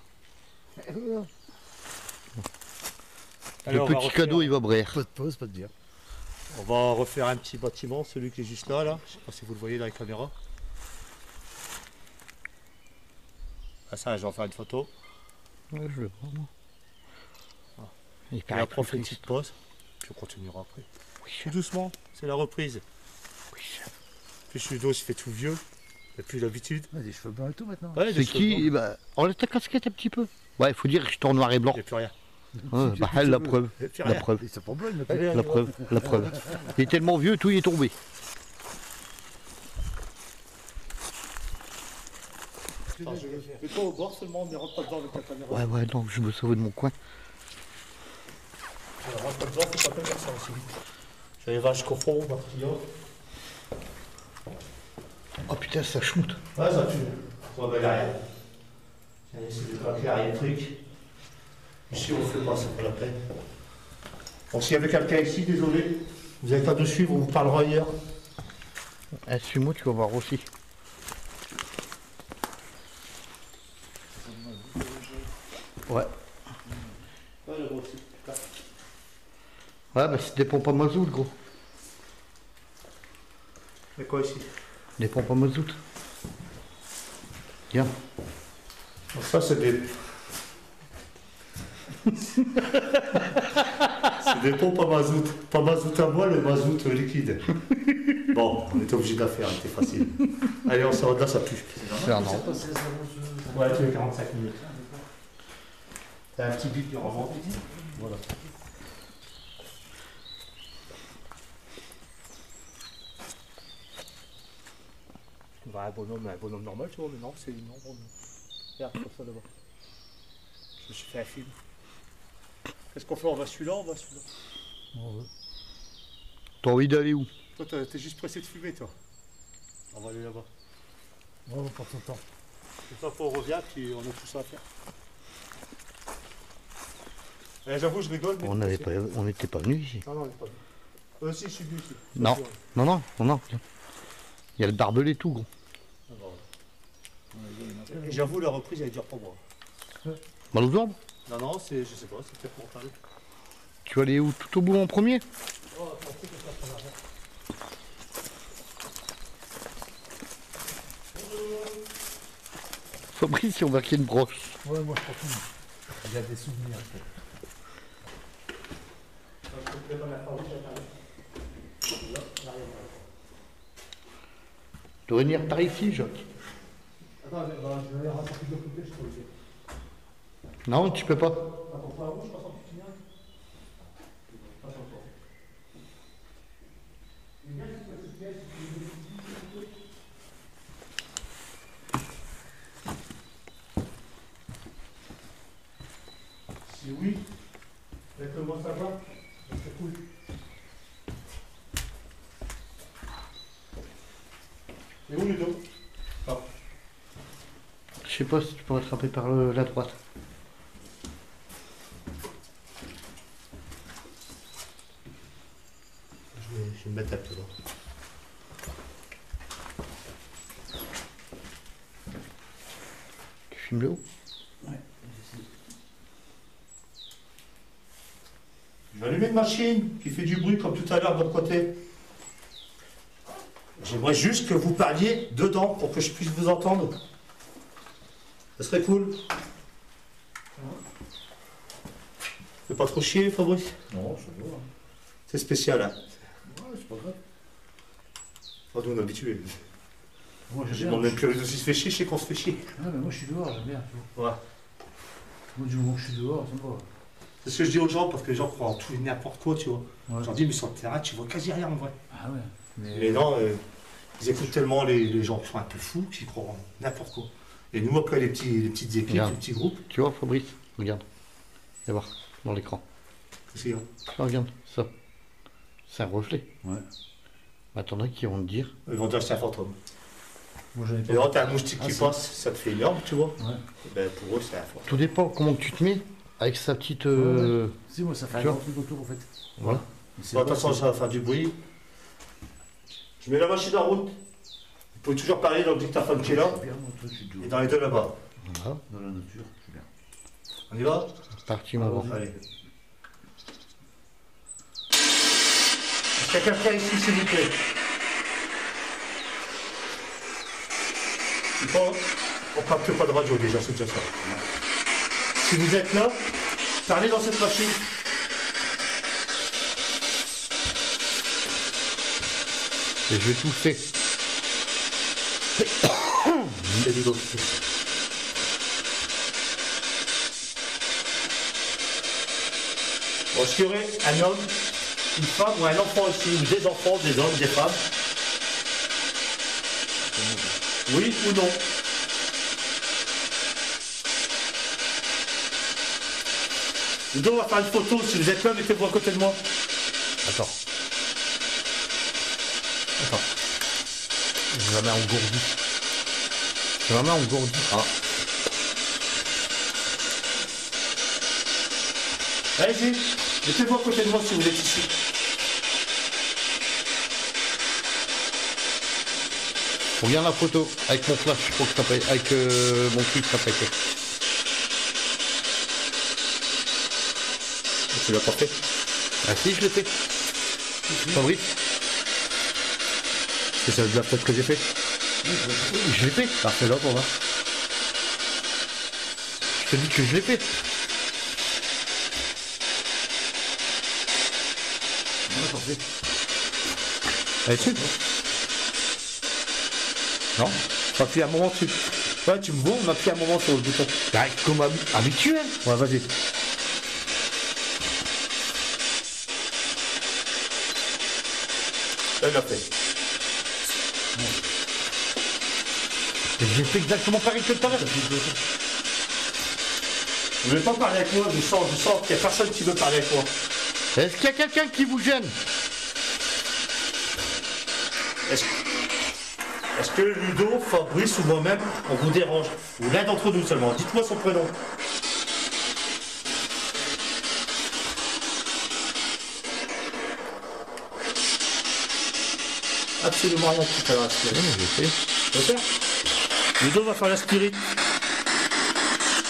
Speaker 2: Le petit cadeau, il va briller.
Speaker 3: Pas de pause, pas de dire.
Speaker 1: On va refaire un petit bâtiment, celui qui est juste là, là. Je sais pas si vous le voyez dans les caméras. Ah ça, je vais en faire une photo.
Speaker 2: Ouais, je le vois, moi.
Speaker 1: Et après, on fait une petite pause. Puis on continuera après.
Speaker 2: Oui,
Speaker 1: Tout doucement, c'est la reprise.
Speaker 2: oui.
Speaker 1: Puis le dos, il fait tout vieux. Et puis l'habitude.
Speaker 3: On a des cheveux blancs et tout maintenant.
Speaker 1: Ouais,
Speaker 2: C'est qui? Bah, enlève ta casquette un petit peu. Ouais, il faut dire que je suis en noir et blanc.
Speaker 1: Il n'y a plus rien.
Speaker 2: Ouais, bah, la preuve.
Speaker 1: Il n'y a plus
Speaker 2: La
Speaker 1: rien.
Speaker 2: preuve.
Speaker 3: Ils sont pas blancs,
Speaker 2: La preuve. La preuve. Il est tellement vieux, tout y est tombé.
Speaker 1: Fais-toi au bord seulement, mais rentre pas dedans avec ta caméra.
Speaker 2: Ouais, ouais, non, je me sauve de mon coin.
Speaker 1: Rentre pas dedans, faut pas faire ça aussi. J'ai les vaches qu'au fond, voir qu'il y a.
Speaker 2: Oh putain, ça shoot.
Speaker 1: Ouais, ça tue. On va derrière. J'ai essayé de craquer arrière le truc. Ici, on ne fait pas, c'est pas la peine. Bon, s'il y avait quelqu'un ici, désolé, vous n'avez pas de suivre, on vous parlera ailleurs.
Speaker 2: Eh, suis-moi, tu vas voir aussi. Ouais. Ouais, bah c'est des pompes à mazout, gros.
Speaker 1: Mais quoi ici?
Speaker 2: Des pompes à mazout. Tiens.
Speaker 1: Donc ça, c'est des... c'est des pompes à mazout. Pas mazout à moi, le mazout liquide. Bon, on était obligé de la faire, c'était facile. Allez, on sort de là, ça pue.
Speaker 2: C'est un an.
Speaker 1: Ouais, tu es 45 minutes. T'as un petit bip de revente. Voilà. Bah, un bonhomme normal, tu vois, mais non, c'est une ombre. Regarde, comme ça là-bas. Je me suis fait un film. Qu'est-ce qu'on fait? On va celui-là, on va celui-là.
Speaker 2: T'as envie d'aller où?
Speaker 1: Toi, t'es juste pressé de fumer, toi. On va aller là-bas.
Speaker 3: Ouais, on prend son temps.
Speaker 1: C'est ça, on revient, puis on a tout ça à faire. J'avoue, je rigole. Mais
Speaker 2: On n'était pas venus ici.
Speaker 1: Non, non, on n'est pas venu. Si, je suis venu ici.
Speaker 2: Non. Non, non, non, non. Il y a le barbelé et tout, gros.
Speaker 1: Ah, bah, ouais. Et j'avoue, la reprise, elle dure pour moi.
Speaker 2: Mal aux jambes?
Speaker 1: Non, non, c'est, je sais pas, c'est peut-être mental.
Speaker 2: Tu vas aller où? Tout au bout en premier?
Speaker 1: Oh, attends, c'est que ça prend l'argent.
Speaker 2: Fabrice, on va qu'il y ait une broche.
Speaker 3: Ouais, moi je continue. Il y a des souvenirs.
Speaker 2: Tu devrais venir par ici, Jacques.
Speaker 1: Attends, je vais aller rattraper le couplet, je peux le dire.
Speaker 2: Non, tu peux pas.
Speaker 1: Attends, pas à vous, je passe en petit signal. Passe encore. Si oui, comment ça va? C'est cool. Et où Ludo? Ah.
Speaker 2: Je sais pas si tu peux rattraper par la droite.
Speaker 1: Je vais me mettre un peu là.
Speaker 2: Tu filmes le haut?
Speaker 3: Ouais,
Speaker 1: Je vais allumer une machine qui fait du bruit comme tout à l'heure de l'autre côté. J'aimerais juste que vous parliez dedans pour que je puisse vous entendre. Ça serait cool. Fais pas trop chier, Fabrice.
Speaker 3: non, ça va.
Speaker 1: C'est spécial, hein.
Speaker 3: Ouais, c'est pas grave.
Speaker 1: Oh, nous, on est habitués.
Speaker 3: Moi
Speaker 1: Je
Speaker 3: j'aime
Speaker 1: demande
Speaker 3: bien.
Speaker 1: même plus à lui aussi se fait chier, je sais qu'on se fait chier.
Speaker 3: Ah, mais moi je suis dehors, j'aime bien. Tu vois.
Speaker 1: Ouais.
Speaker 3: Moi du moment que je suis dehors, ça me va.
Speaker 1: C'est ce que je dis aux gens parce que les gens croient en tout et n'importe quoi, tu vois.
Speaker 3: Ouais.
Speaker 1: Je leur dis, mais sur le terrain, tu vois quasi rien en vrai.
Speaker 3: Ah ouais.
Speaker 1: Mais non, ils écoutent tellement les gens qui sont un peu fous qu'ils croient en n'importe quoi. Et nous, après, les petites équipes,
Speaker 2: Bien.
Speaker 1: les petits groupes,
Speaker 2: Tu vois, Fabrice? Regarde. Viens voir, dans l'écran.
Speaker 1: aussi, hein.
Speaker 2: Ah, regarde, ça. C'est un reflet.
Speaker 3: Ouais.
Speaker 2: Bah, t'en as qui vont te dire.
Speaker 1: Ils vont dire que c'est un fantôme.
Speaker 3: Moi j'en ai
Speaker 1: Et
Speaker 3: pas.
Speaker 1: là, t'as un moustique
Speaker 3: Ah,
Speaker 1: qui
Speaker 3: si.
Speaker 1: passe, ça te fait énorme, tu vois.
Speaker 3: Ouais.
Speaker 1: Et ben, pour eux, c'est un fantôme.
Speaker 2: Tout dépend comment tu te mets avec sa petite.
Speaker 3: Si, moi ça fait un
Speaker 2: Tu vois.
Speaker 3: grand truc autour en fait.
Speaker 2: Voilà.
Speaker 3: Mais c'est
Speaker 1: Bon,
Speaker 3: vrai,
Speaker 1: attention,
Speaker 3: c'est-
Speaker 1: ça va faire du bruit. Je mets la machine en route. Vous pouvez toujours parler dans le dictaphone qui est là.
Speaker 3: c'est bien, moi, toi, je suis dehors.
Speaker 1: Et dans les deux là-bas.
Speaker 2: Voilà.
Speaker 3: Dans la nature, c'est bien.
Speaker 1: On y va?
Speaker 2: Parti, mon grand.
Speaker 1: Allez. Est-ce qu'il y a quelqu'un ici, s'il vous plaît? C'est pas... On capte pas de radio déjà, c'est déjà ça. Si vous êtes là, parlez dans cette machine.
Speaker 2: Et je vais tousser.
Speaker 1: C'est du dossier. Bon, est-ce qu'il y aurait un homme, une femme ou un enfant ici, ou des enfants, des hommes, des femmes? Oui ou non? Ludo, on va faire une photo. Si vous êtes là, mettez-vous à côté de moi. Attends. Attends. Je la mets engourdie. Je la mets engourdie. Ah. Allez-y. Mettez-vous à côté de moi si vous êtes ici.
Speaker 2: Regarde la photo avec mon flash, je crois que ça peut avec mon truc, ça peut être.
Speaker 1: Tu l'as pas fait?
Speaker 2: Ah si, je l'ai fait. Fabrice.
Speaker 1: C'est ça de la fête que j'ai fait?
Speaker 2: Je l'ai fait.
Speaker 1: Ah, fais-la pour voir.
Speaker 2: Je te dis que je l'ai fait.
Speaker 1: Elle est dessus? Non? On appuie un moment dessus. Ouais, tu me vois, on appuie un moment sur le bouton.
Speaker 2: Bah, comme habituel.
Speaker 1: Ouais, vas-y. Elle l'a fait.
Speaker 2: J'ai fait exactement pareil que tout à l'heure.
Speaker 1: Vous voulez pas parler avec moi? Je sens qu'il n'y a personne qui veut parler avec moi.
Speaker 2: Est-ce qu'il y a quelqu'un qui vous gêne?
Speaker 1: Est-ce que Ludo, Fabrice ou moi-même, on vous dérange? Ou l'un d'entre nous seulement? Dites-moi son prénom. Absolument rien tout à l'heure.
Speaker 2: Je sais.
Speaker 1: Ludo va faire la spirit.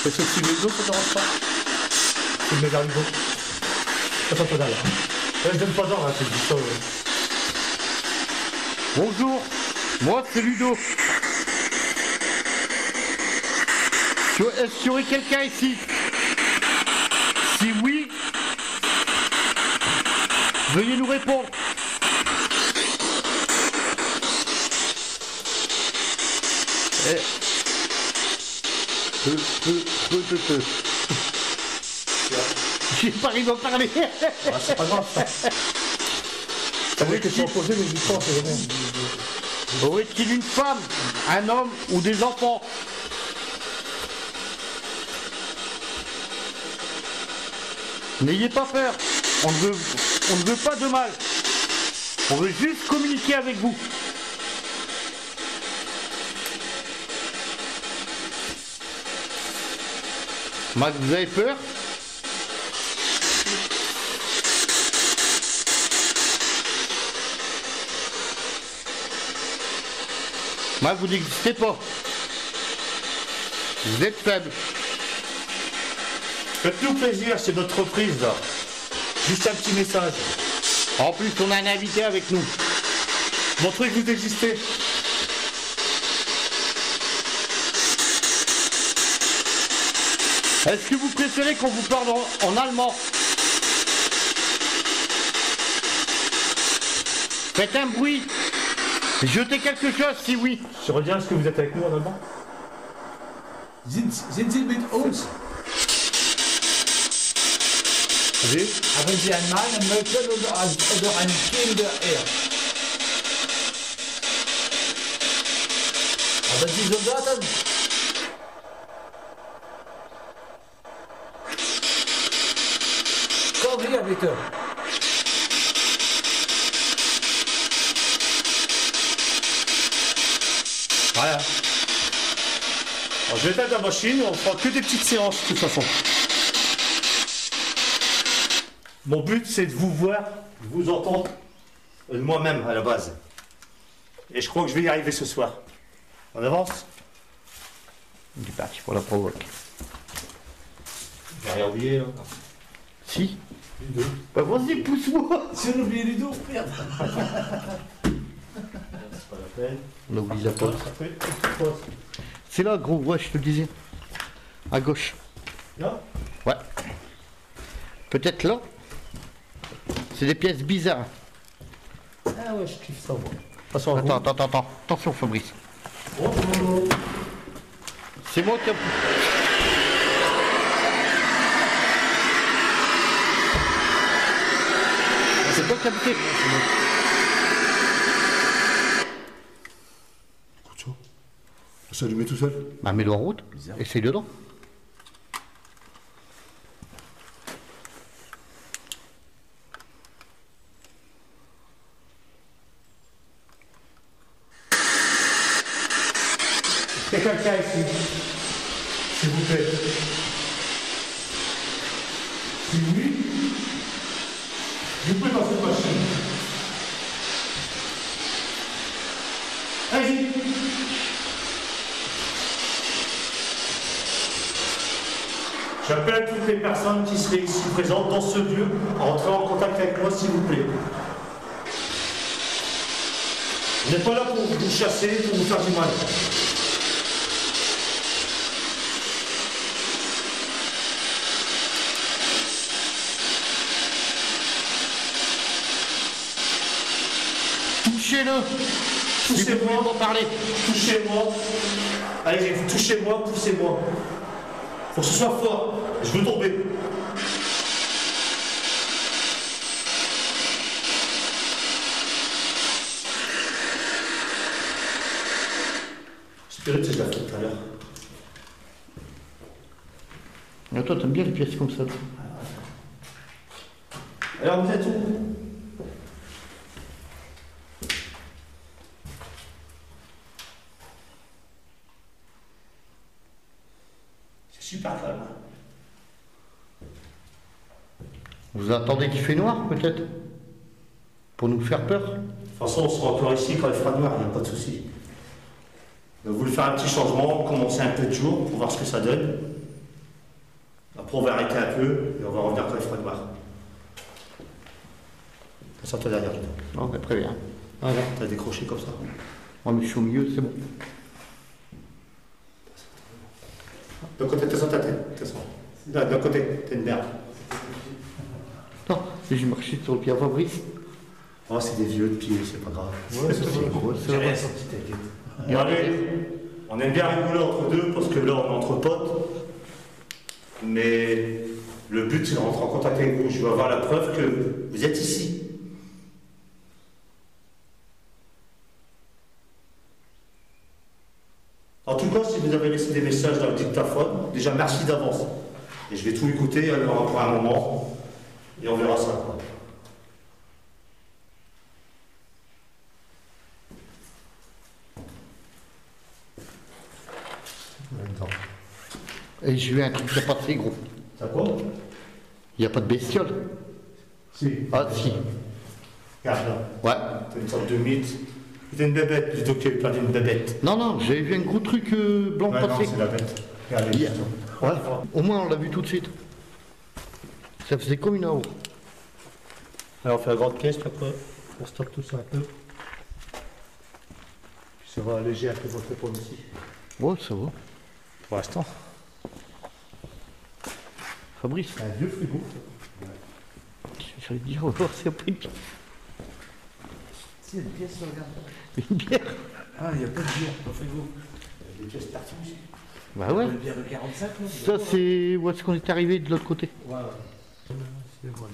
Speaker 1: C'est ce petit Ludo, ça te dérange pas? Tu me mets vers Ludo. Ça fait pas dalle. Je donne pas d'ordre, c'est du ça.
Speaker 2: Bonjour, moi c'est Ludo. Est-ce qu'il y aurait quelqu'un ici? Si oui, veuillez nous répondre. J'ai pas arrivé à parler.
Speaker 1: Ah, c'est pas grave ça. C'est vrai que tu as posé les histoires, c'est vrai.
Speaker 2: Aurait-il une femme, un homme ou des enfants? N'ayez pas peur, on ne veut pas de mal. On veut juste communiquer avec vous. Max, vous avez peur? Max, vous n'existez pas. Vous êtes faible.
Speaker 1: Faites-nous plaisir, c'est notre reprise là. Juste un petit message.
Speaker 2: En plus, on a un invité avec nous.
Speaker 1: Montrez que vous existez.
Speaker 2: Est-ce que vous préférez qu'on vous parle en allemand? Faites un bruit. Jetez quelque chose si oui.
Speaker 1: Je redis, est-ce que vous êtes avec nous en allemand?
Speaker 3: Sind Sie mit uns?
Speaker 1: Allez.
Speaker 3: Haben Sie einen Mann, ein Mädchen oder ein Kind? Aber die Soldaten. Komm hier bitte.
Speaker 1: Voilà. Alors, je vais éteindre la machine, on fera que des petites séances de toute façon. Mon but c'est de vous voir, de vous entendre, de moi-même à la base. Et je crois que je vais y arriver ce soir. On avance?
Speaker 2: Il est parti pour la provoque.
Speaker 1: J'ai rien oublié là.
Speaker 2: Si.
Speaker 1: Une, deux.
Speaker 2: Bah vas-y, pousse-moi.
Speaker 3: Si on oublie les dos, merde.
Speaker 1: C'est pas la peine.
Speaker 2: On oublie la pause.
Speaker 1: Ça fait une petite pause.
Speaker 2: C'est là, gros, ouais, je te le disais. À gauche.
Speaker 1: Là?
Speaker 2: Ouais. Peut-être là. C'est des pièces bizarres.
Speaker 1: Ah ouais, je kiffe ça moi. De toute façon,
Speaker 2: Attends. Attention, Fabrice. C'est moi qui a... C'est toi qui as buté.
Speaker 1: Coup de chaud. Ça allumé tout seul.
Speaker 2: Bah mets-le en route. Essaye dedans.
Speaker 1: Il y a quelqu'un ici. S'il vous plaît. Si oui, vous pouvez dans cette machine. Allez-y. J'appelle toutes les personnes qui seraient ici présentes dans ce lieu à entrer en contact avec moi, s'il vous plaît. Vous n'êtes pas là pour vous chasser, pour vous faire du mal.
Speaker 2: Touchez-le.
Speaker 1: Touchez-moi.
Speaker 2: Pour parler.
Speaker 1: Touchez-moi. Allez, touchez-moi, poussez-moi. Faut que ce soit fort. Je veux tomber. Spirit, je l'ai fait tout à l'heure.
Speaker 2: Mais toi, t'aimes bien les pièces comme ça.
Speaker 1: Alors, vous êtes où? Super calme.
Speaker 2: Vous attendez qu'il fait noir, peut-être? Pour nous faire peur?
Speaker 1: De toute façon, on sera encore ici quand il fera noir, il n'y a pas de souci. Vous voulez faire un petit changement, commencer un peu de jour pour voir ce que ça donne. Après, on va arrêter un peu et on va revenir quand il fera noir. Ça toi derrière.
Speaker 2: Non, mais très bien.
Speaker 1: Voilà, t'as décroché comme ça.
Speaker 2: Moi, mais je suis au milieu, c'est bon.
Speaker 1: D'un côté, t'as ta tête. D'un côté, t'es une merde.
Speaker 2: Non, j'ai marché sur le pied à Fabrice.
Speaker 1: Oh, c'est des vieux de pieds, c'est pas grave.
Speaker 2: Ouais, c'est gros, c'est vrai.
Speaker 1: Bon, allez, on aime bien rigoler entre deux parce que là, on est entre potes. Mais le but, c'est de rentrer en contact avec vous. Je veux avoir la preuve que vous êtes ici. En tout cas, si vous avez laissé des messages dans le dictaphone, déjà merci d'avance. Et je vais tout écouter, alors après un moment, et on verra ça. Quoi.
Speaker 2: Et j'ai vu un truc qui a passé, gros.
Speaker 1: Ça quoi?
Speaker 2: Il n'y a pas de bestiole.
Speaker 1: Si.
Speaker 2: Ah, si.
Speaker 1: Regarde là.
Speaker 2: Ouais.
Speaker 1: C'est une sorte de mythe. C'était une bébête, plutôt que plein d'une bébête.
Speaker 2: Non, non, j'avais vu un gros truc blanc
Speaker 1: Ouais,
Speaker 2: passer.
Speaker 1: non, c'est la bête. Regardez.
Speaker 2: Yeah. Ouais. Au moins, on l'a vu tout de suite. Ça faisait comme une AO.
Speaker 1: Alors on fait la grande caisse, après on stocke tout ça un peu. Puis ça va alléger un peu votre épaule aussi.
Speaker 2: Ouais, ça va.
Speaker 1: Pour l'instant.
Speaker 2: Fabrice.
Speaker 1: Un vieux frigo.
Speaker 2: J'allais te dire, on va voir s'il n'y a pas une...
Speaker 3: Si, il y a des pièces, regarde.
Speaker 2: une bière.
Speaker 3: Ah, il n'y a pas de bière, pas fait vous.
Speaker 1: Il y a des pièces partout aussi.
Speaker 2: Bah ouais.
Speaker 3: Une bière de 45, là.
Speaker 2: Ça, c'est où est-ce qu'on est arrivé de l'autre côté.
Speaker 3: Ouais, ouais. C'est voilà.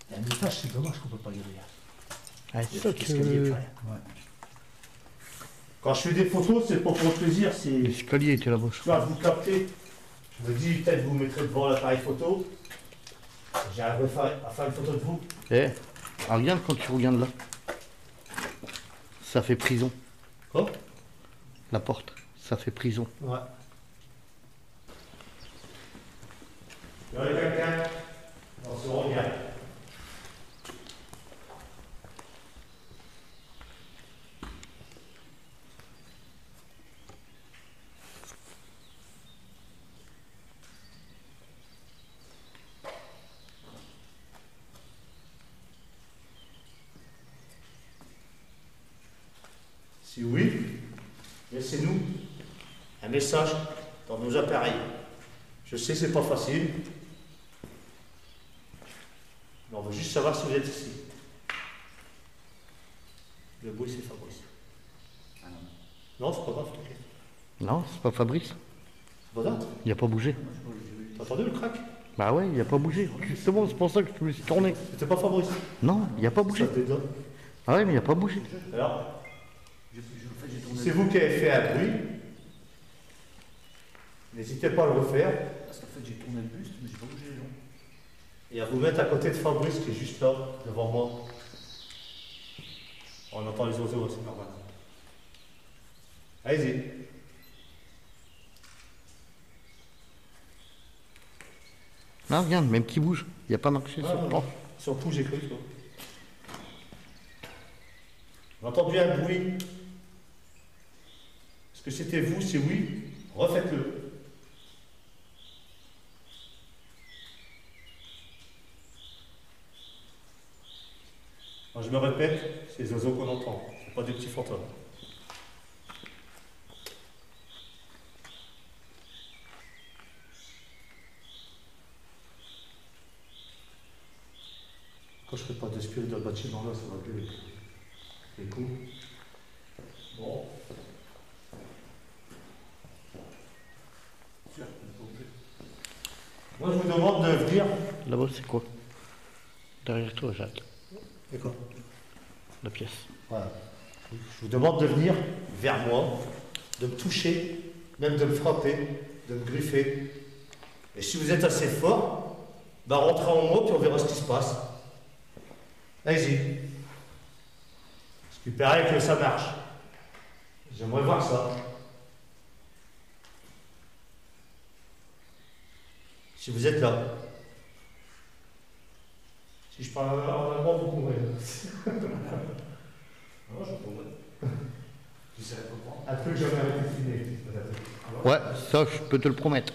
Speaker 1: Il y a un étage, c'est dommage qu'on ne peut pas y aller.
Speaker 2: Ah, c'est ça que...
Speaker 1: Ouais. Quand je fais des photos, c'est pas pour le plaisir, c'est.
Speaker 2: L'escalier était là-bas.
Speaker 1: Tu vois, vous captez. Je me dis, peut-être vous mettrez devant l'appareil photo. J'arriverai à faire une photo de vous.
Speaker 2: Eh, ah, regarde quand tu regardes là. Ça fait prison.
Speaker 1: Quoi?
Speaker 2: La porte, ça fait prison.
Speaker 1: Ouais. Il y a quelqu'un. On se regarde. Si oui, laissez-nous un message dans nos appareils. Je sais, c'est pas facile, mais on veut juste savoir si vous êtes ici. Le bruit, c'est Fabrice. Non, c'est pas grave, t'inquiète.
Speaker 2: Non, c'est pas Fabrice.
Speaker 1: C'est pas ça.
Speaker 2: Il a pas bougé.
Speaker 1: T'as entendu le crack?
Speaker 2: Bah ouais, il a pas bougé. Justement, c'est pour ça que je me suis tourné.
Speaker 1: C'était pas Fabrice.
Speaker 2: Non, il a pas bougé.
Speaker 1: Ça te dédonne.
Speaker 2: Ah ouais, mais il a pas bougé.
Speaker 1: Alors, c'est vous qui avez fait un bruit. N'hésitez pas à le refaire.
Speaker 3: Parce qu'en fait, j'ai tourné le buste, mais j'ai pas bougé les jambes.
Speaker 1: Et à vous mettre à côté de Fabrice qui est juste là, devant moi. On entend les oiseaux, c'est normal. Allez-y.
Speaker 2: Non, regarde, même qui bouge. Il a pas marché sur le plan.
Speaker 1: Surtout, j'ai cru. J'ai entendu un bruit. Est-ce que c'était vous? Si oui, refaites-le. Alors, je me répète, c'est les oiseaux qu'on entend, c'est pas des petits fantômes. Quand je ne fais pas de spirit dans le bâtiment là, ça va plus les coups. Bon. Moi, je vous demande de venir.
Speaker 2: Là-bas, c'est quoi? Derrière toi, Jacques.
Speaker 1: Et quoi?
Speaker 2: La pièce.
Speaker 1: Voilà. Je vous demande de venir vers moi, de me toucher, même de me frapper, de me griffer. Et si vous êtes assez fort, bah rentrez en moi puis on verra ce qui se passe. Allez-y. Parce qu'il paraît que ça marche. J'aimerais voir ça. Si vous êtes là. Si je parle en allemand, vous pourrez.
Speaker 3: Non, je comprends. Tu sais comprendre.
Speaker 1: Un truc que j'avais répétiné, peut-être.
Speaker 2: Ouais, ça, je peux te le promettre.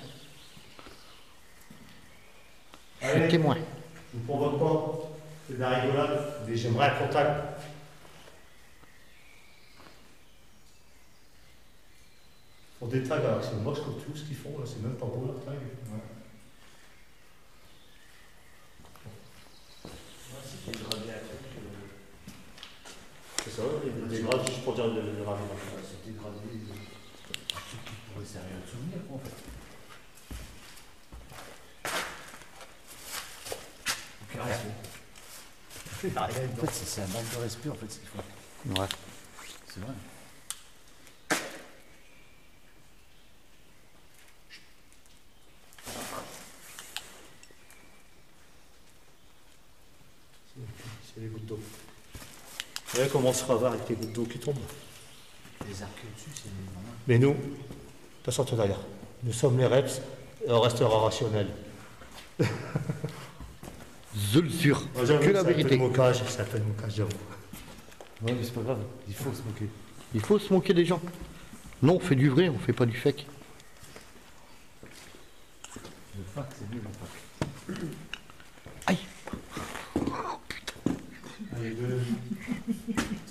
Speaker 2: Je suis
Speaker 1: Allez,
Speaker 2: témoin.
Speaker 1: je vous provoque pas. C'est de la rigolade, mais j'aimerais un contact. Ils font des tags, alors c'est moche comme tout ce qu'ils font, là, c'est même pas beau leur tag. Ouais. C'est ça, des grades juste pour dire le ravi.
Speaker 3: C'est dégradé. Pour les servir de souvenir, quoi, en fait. Ok, en fait, c'est un manque de respect, en fait, ce qu'il faut.
Speaker 2: Ouais.
Speaker 3: C'est vrai.
Speaker 1: C'est les gouttes d'eau. Vous voyez comment on se ravare avec les gouttes d'eau qui tombent.
Speaker 3: Les arcs dessus, c'est normal.
Speaker 1: Mais nous, passons derrière. Nous sommes les reps et on restera rationnel.
Speaker 2: Je le sûr. Que la vérité.
Speaker 1: C'est un peu de mocage, j'avoue.
Speaker 3: Ouais, mais c'est pas grave, il faut se moquer.
Speaker 2: Il faut se moquer des gens. Non, on fait du vrai, on fait pas du fake.
Speaker 3: Le fac, c'est mieux, le fac.
Speaker 2: Aïe.
Speaker 1: Allez,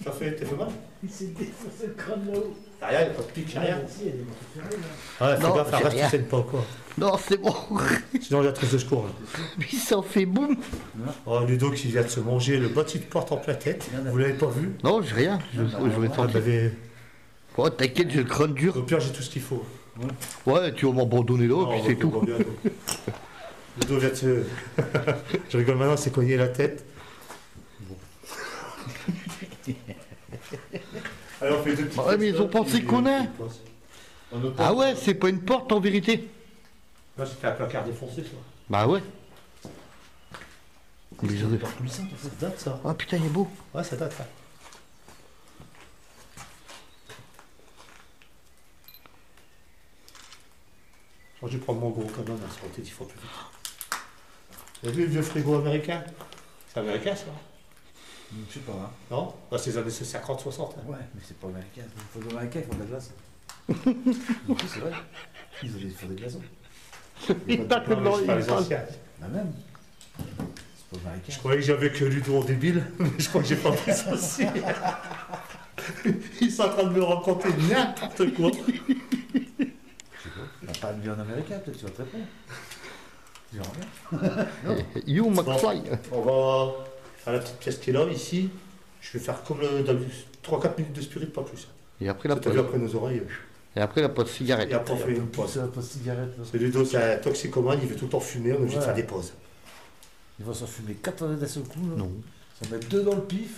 Speaker 1: ça fait, t'es fait mal?
Speaker 3: Il s'est défoncé le crâne là-haut.
Speaker 1: T'as rien, il n'y a pas de pique, rien.
Speaker 3: Si, elle est morte ferrée, là.
Speaker 1: Ouais, fais
Speaker 2: Non,
Speaker 1: gaffe,
Speaker 2: c'est
Speaker 1: arrête,
Speaker 2: rien.
Speaker 1: tu saignes pas quoi.
Speaker 2: Non, c'est bon.
Speaker 1: Sinon, il y a très de secours. Là.
Speaker 2: Puis ça en fait boum.
Speaker 1: Oh, Ludo qui vient de se manger le bâti de porte en plein tête. Vous l'avez pas vu?
Speaker 2: Non, j'ai rien. Je vais
Speaker 1: Ah,
Speaker 2: sortir.
Speaker 1: bah,
Speaker 2: Oh, t'inquiète, j'ai le crâne dur.
Speaker 1: au pire, j'ai tout ce qu'il faut.
Speaker 2: Ouais, tu vas m'abandonner là,
Speaker 1: Non,
Speaker 2: puis
Speaker 1: on
Speaker 2: c'est
Speaker 1: va
Speaker 2: tout.
Speaker 1: bien, Ludo vient de se... Je rigole maintenant, c'est cogné la tête. Bon. Alors, on fait deux petites
Speaker 2: Ouais, mais ils ont pensé qu'on est. Ah ouais, c'est pas une porte en vérité.
Speaker 1: Là, j'ai fait un placard défoncé, ça.
Speaker 2: Bah ouais. Mais j'aurais-
Speaker 1: Ça date, ça.
Speaker 2: Ah putain, il est beau.
Speaker 1: Ouais, ça date, ça. Je vais prendre mon gros camion, là, sur le tête, il faut plus vite. Vous avez vu le vieux frigo américain? C'est américain, ça?
Speaker 3: Je sais pas, hein.
Speaker 1: Non? Bah, c'est les années 50-60. Hein.
Speaker 3: Ouais, mais c'est pas américain. Il faut américains, ils font de la glace. En plus, c'est vrai. Ils font des glaçons.
Speaker 2: Il tape
Speaker 1: Non, mais
Speaker 2: dans
Speaker 1: je parle
Speaker 2: il
Speaker 1: des
Speaker 2: parle.
Speaker 1: anciens.
Speaker 3: La même. C'est pas américain.
Speaker 1: Je croyais que j'avais que Ludo en débile, mais je crois que j'ai pas pris ça aussi. Ils sont en train de me raconter n'importe quoi.
Speaker 3: On n'a pas de en américain, peut-être tu vas te répondre. Tu verras bien.
Speaker 2: You McFly.
Speaker 1: On va faire la petite pièce qui est là, ici. Je vais faire comme 3-4 minutes de spirit, pas plus.
Speaker 2: Et après la
Speaker 1: T'as
Speaker 2: pause.
Speaker 1: vu après nos oreilles.
Speaker 2: Et après la pause cigarette.
Speaker 1: Et après on fait une pause.
Speaker 3: C'est la pause cigarette. Là.
Speaker 1: C'est Ludo, c'est un toxicomane, il veut tout le temps fumer, on est obligé de
Speaker 3: Ouais.
Speaker 1: faire des pauses.
Speaker 3: Il va s'en fumer 4 d'un seul coup. Là.
Speaker 2: Non.
Speaker 3: Ça va mettre 2 dans le pif.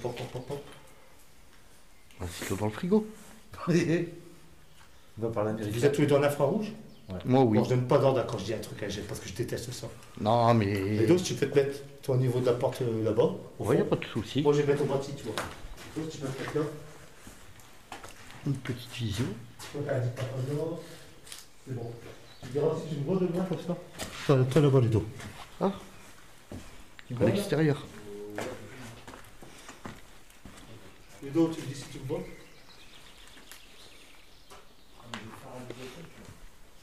Speaker 1: Pop.
Speaker 2: Ah, c'est toujours dans le frigo.
Speaker 3: Il va parler
Speaker 1: Vous
Speaker 3: américain.
Speaker 1: êtes tous les deux en infrarouge?
Speaker 2: Moi, oui.
Speaker 1: Bon, je donne pas d'ordre quand je dis un truc à Gilles, parce que je déteste ça.
Speaker 2: Non,
Speaker 1: Et
Speaker 2: mais.
Speaker 1: donc, tu peux te mettre toi au niveau de la porte là-bas. Au
Speaker 2: Ouais, y a
Speaker 1: fond.
Speaker 2: pas de souci.
Speaker 1: Moi, je vais mettre au bâti, tu vois. Donc, tu peux te mettre là.
Speaker 2: Une petite vision.
Speaker 1: Toi, t'as dit pas dehors. C'est bon. Tu verras si tu me vois de loin comme ça. Toi là-bas, Ludo.
Speaker 2: Ah.
Speaker 1: Tu
Speaker 2: À
Speaker 1: vois là
Speaker 2: l'extérieur.
Speaker 1: Ludo, tu me dis si tu me vois.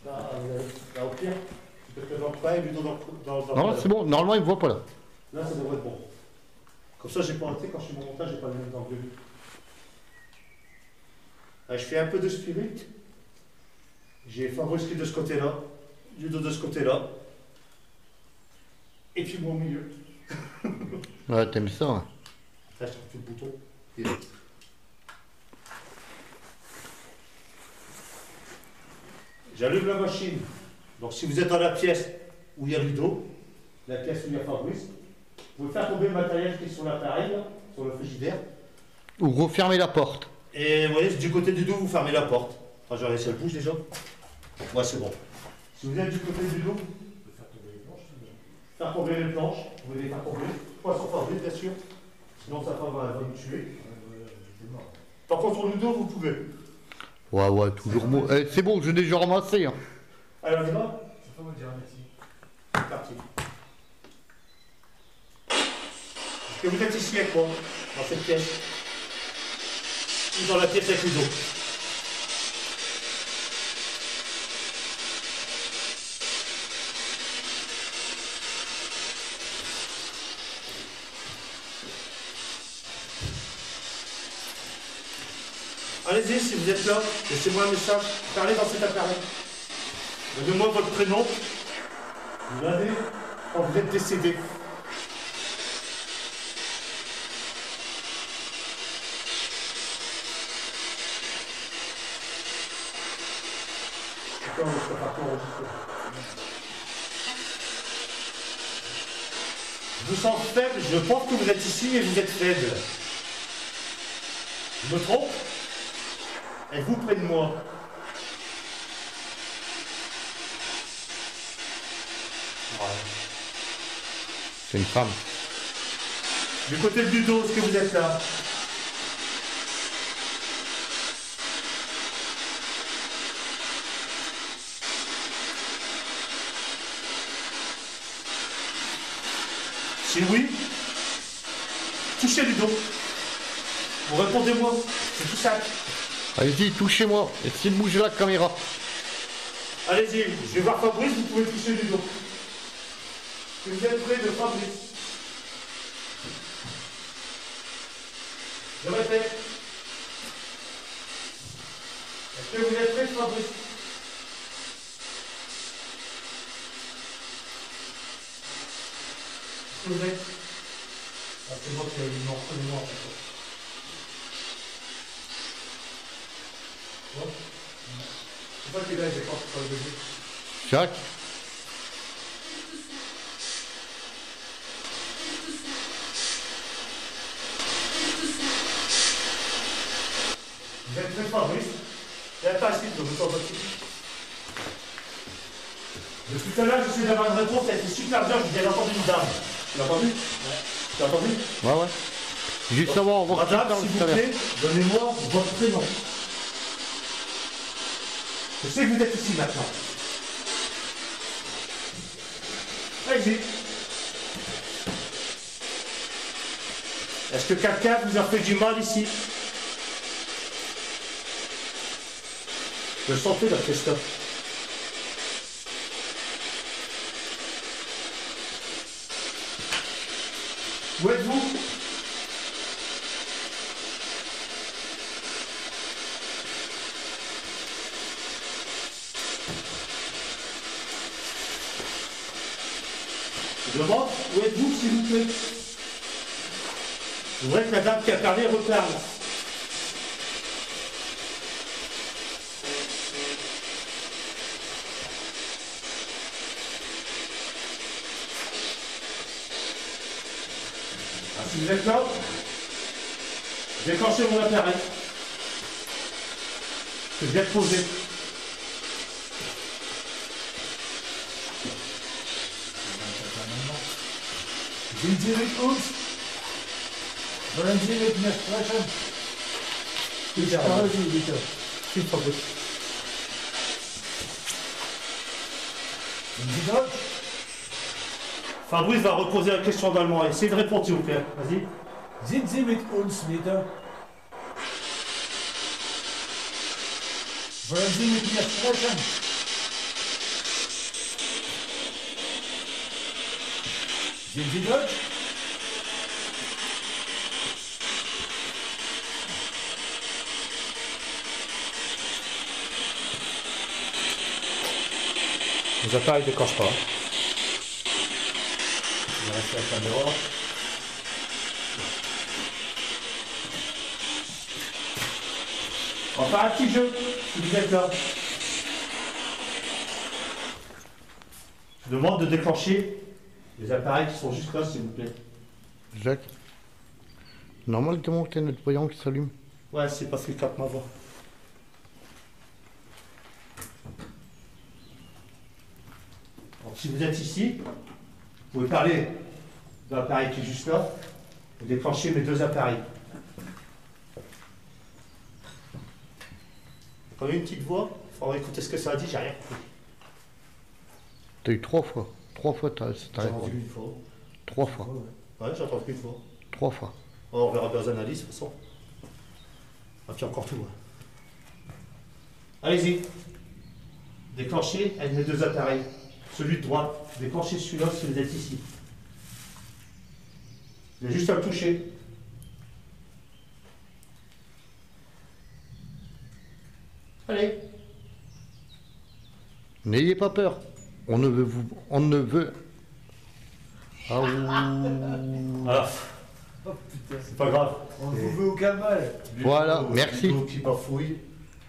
Speaker 1: Là, au pire, tu peux te mettre dans le coin et Ludo dans
Speaker 2: Non, c'est bon. Normalement, il me voit pas là.
Speaker 1: Là, ça devrait être bon. Comme ça, j'ai pas arrêté quand je fais mon montage, j'ai pas le même angle de vue. Je fais un peu de spirit. J'ai Fabrice qui est de ce côté-là, Ludo de ce côté-là. Et puis moi au milieu.
Speaker 2: Ouais, t'aimes ça, hein.
Speaker 1: Là, je te refais le bouton. Et... J'allume la machine. Donc si vous êtes dans la pièce où il y a Ludo, la pièce où il y a Fabrice, vous pouvez faire tomber le matériel qui est sur l'appareil, là, sur le frigidaire.
Speaker 2: Ou refermer la porte.
Speaker 1: Et vous voyez, du côté du dos, vous fermez la porte. Enfin, je vais laisser le bouge déjà. Ouais, c'est bon. Si vous êtes du côté du dos, vous pouvez faire tomber les planches. Faire tomber les planches, vous pouvez les faire tomber. Pas sur Fabrice, bien sûr. Sinon, sa femme va nous tuer. Par contre, sur le dos, vous pouvez.
Speaker 2: Ouais, toujours moi. Eh, c'est bon, je l'ai déjà ramassé, hein.
Speaker 1: Allez, on y va?
Speaker 3: Ça va dire merci.
Speaker 1: C'est parti. Est-ce que vous êtes ici avec moi, dans cette pièce? Ou dans la pièce avec Ludo? Allez-y, si vous êtes là, laissez-moi un message. Parlez dans cet appareil. Donnez-moi votre prénom. Vous l'avez quand vous êtes décédé. Attends, je peux pas enregistrer. Je vous sens faible, je pense que vous êtes ici et vous êtes faible. Je me trompe? Êtes-vous près de moi?
Speaker 2: C'est une femme.
Speaker 1: Du côté du dos, est-ce que vous êtes là? Si oui, touchez du dos. Vous répondez-moi, c'est tout simple.
Speaker 2: Allez-y, touchez-moi. Essayez de bouger la caméra.
Speaker 1: Allez-y, je vais voir Fabrice, vous pouvez toucher du dos. Est-ce que vous êtes près de Fabrice? Je répète. Est-ce que vous êtes prêt, Fabrice? Est-ce que vous êtes? Ah, c'est moi qui ai dit non, prenez-moi en fait. Ouais. C'est pas qu'il est là, j'ai pas pour le bébé.
Speaker 2: Jacques.
Speaker 1: Vous êtes prêt, Fabrice? Et attends, ici, je vous entends ici. Depuis tout à l'heure, j'essaie d'avoir une réponse, elle était super bien, j'ai entendu une dame. Tu l'as entendu? Ouais. Tu l'as entendu?
Speaker 2: Ouais. Juste savoir, on va
Speaker 1: Madame,
Speaker 2: refaire
Speaker 1: s'il
Speaker 2: tout
Speaker 1: vous
Speaker 2: à l'heure.
Speaker 1: plaît, donnez-moi votre prénom. Je sais que vous êtes ici maintenant. Allez-y. Est-ce que quelqu'un vous a fait du mal ici? Je sentais la Christophe. Où êtes-vous? Je demande, où êtes-vous, s'il vous plaît? Je voudrais que la dame qui a parlé reparle. Ah, si vous êtes là, déclenchez mon appareil. Je viens de poser.
Speaker 3: Sind Sie mit uns? Wollen Sie mit mir sprechen? Ich höre Sie bitte.
Speaker 1: Viel Fabrice.
Speaker 3: Sind Sie Deutsch?
Speaker 1: Fabrice va reposer la question en allemand. Essayez de répondre, s'il vous plaît. Vas-y.
Speaker 3: Sind Sie mit uns bitte? Wollen Sie mit mir sprechen? Sind Sie Deutsch?
Speaker 1: Les appareils ne déclenchent pas. Il va rester la caméra. On va faire un petit jeu, si vous êtes là. Je demande de déclencher les appareils qui sont juste là, s'il vous plaît.
Speaker 2: Jacques, normal comment que t'as notre voyant qui s'allume?
Speaker 1: Ouais, c'est parce qu'il capte ma voix. Alors, si vous êtes ici, vous pouvez parler de l'appareil qui est juste là, et déclencher mes deux appareils. Quand il y a une petite voix, il faudra écouter ce que ça a dit, j'ai rien compris.
Speaker 2: T'as eu 3 fois. 3 fois t'as
Speaker 1: J'ai entendu une fois.
Speaker 2: 3 fois.
Speaker 1: Ouais, j'ai entendu une fois.
Speaker 2: 3 fois.
Speaker 1: Oh, on verra bien les analyses, de toute façon. Ah, puis encore tout. Ouais. Allez-y. Déclenchez avec mes deux appareils. Celui de droite. Déclenchez celui-là si vous êtes ici. Il y a juste à le toucher. Allez.
Speaker 2: N'ayez pas peur. On ne veut. Ah ouh.
Speaker 1: Voilà.
Speaker 3: Oh putain,
Speaker 1: C'est pas grave.
Speaker 3: on ne vous veut aucun mal.
Speaker 2: Voilà, merci.
Speaker 1: Ludo qui bafouille.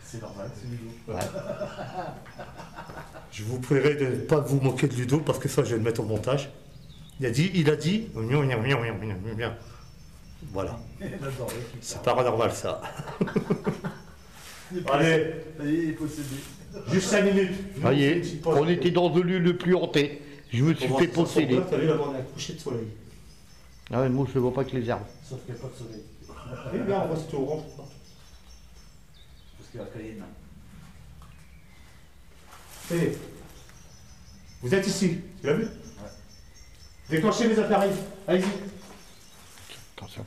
Speaker 3: C'est normal, c'est Ludo.
Speaker 1: Je vous prierai de ne pas vous moquer de Ludo parce que ça, je vais le mettre au montage. Il a dit. Voilà.
Speaker 3: J'adore.
Speaker 1: C'est pas normal ça. Allez,
Speaker 3: Ça y est, il est possédé.
Speaker 1: juste 5 minutes.
Speaker 2: Ça y est, on était dans le lieu le plus hanté. Je me suis fait posséder.
Speaker 1: T'as vu, là-bas, on a un coucher de soleil.
Speaker 2: Ah ouais, moi je ne vois pas que les herbes.
Speaker 3: Sauf qu'il n'y a pas de soleil.
Speaker 1: Oui, bien, on va se orange.
Speaker 3: Parce qu'il va caler une main.
Speaker 1: Allez. Vous êtes ici, tu l'as vu? Déclenchez les appareils. Allez-y.
Speaker 2: Attention.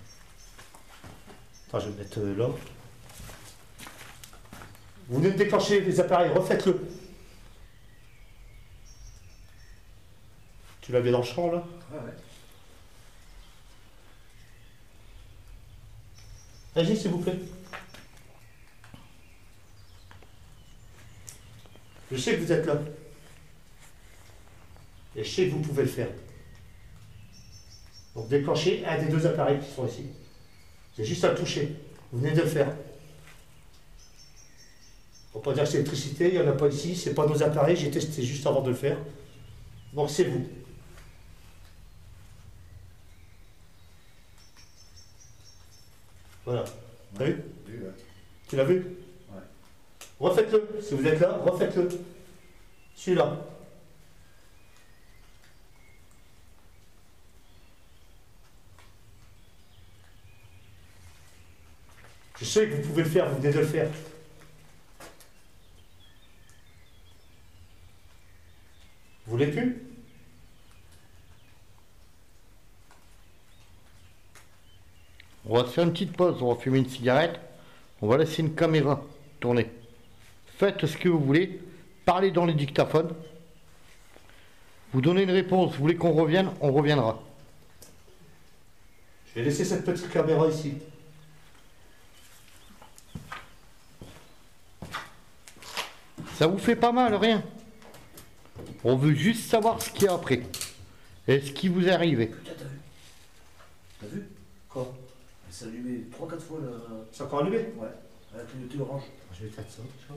Speaker 1: Attends, je vais me mettre là. Vous venez de déclencher les appareils, refaites-le. Tu l'as bien dans le champ là?
Speaker 3: Ouais.
Speaker 1: Allez-y, s'il vous plaît. Je sais que vous êtes là. Et je sais que vous pouvez le faire. Donc déclenchez un des deux appareils qui sont ici. C'est juste à le toucher. Vous venez de le faire. Faut pas dire que c'est l'électricité, il n'y en a pas ici, c'est pas nos appareils, j'ai testé juste avant de le faire. Donc c'est vous. Voilà. T'as vu? Tu l'as vu?
Speaker 3: Ouais.
Speaker 1: Refaites-le. Si vous êtes là, refaites-le. Celui-là. Je sais que vous pouvez le faire, vous venez de le faire. Vous voulez plus?
Speaker 2: On va se faire une petite pause, on va fumer une cigarette. On va laisser une caméra tourner. Faites ce que vous voulez. Parlez dans les dictaphones. Vous donnez une réponse. Vous voulez qu'on revienne? On reviendra.
Speaker 1: Je vais laisser cette petite caméra ici.
Speaker 2: Ça vous fait pas mal, rien. On veut juste savoir ce qu'il y a après. Et ce qui vous est arrivé.
Speaker 3: T'as vu?
Speaker 1: Quoi?
Speaker 3: s'est allumé 3-4 fois là.
Speaker 1: C'est encore allumé?
Speaker 3: Ouais, la clignoté orange.
Speaker 1: Je vais éteindre ça.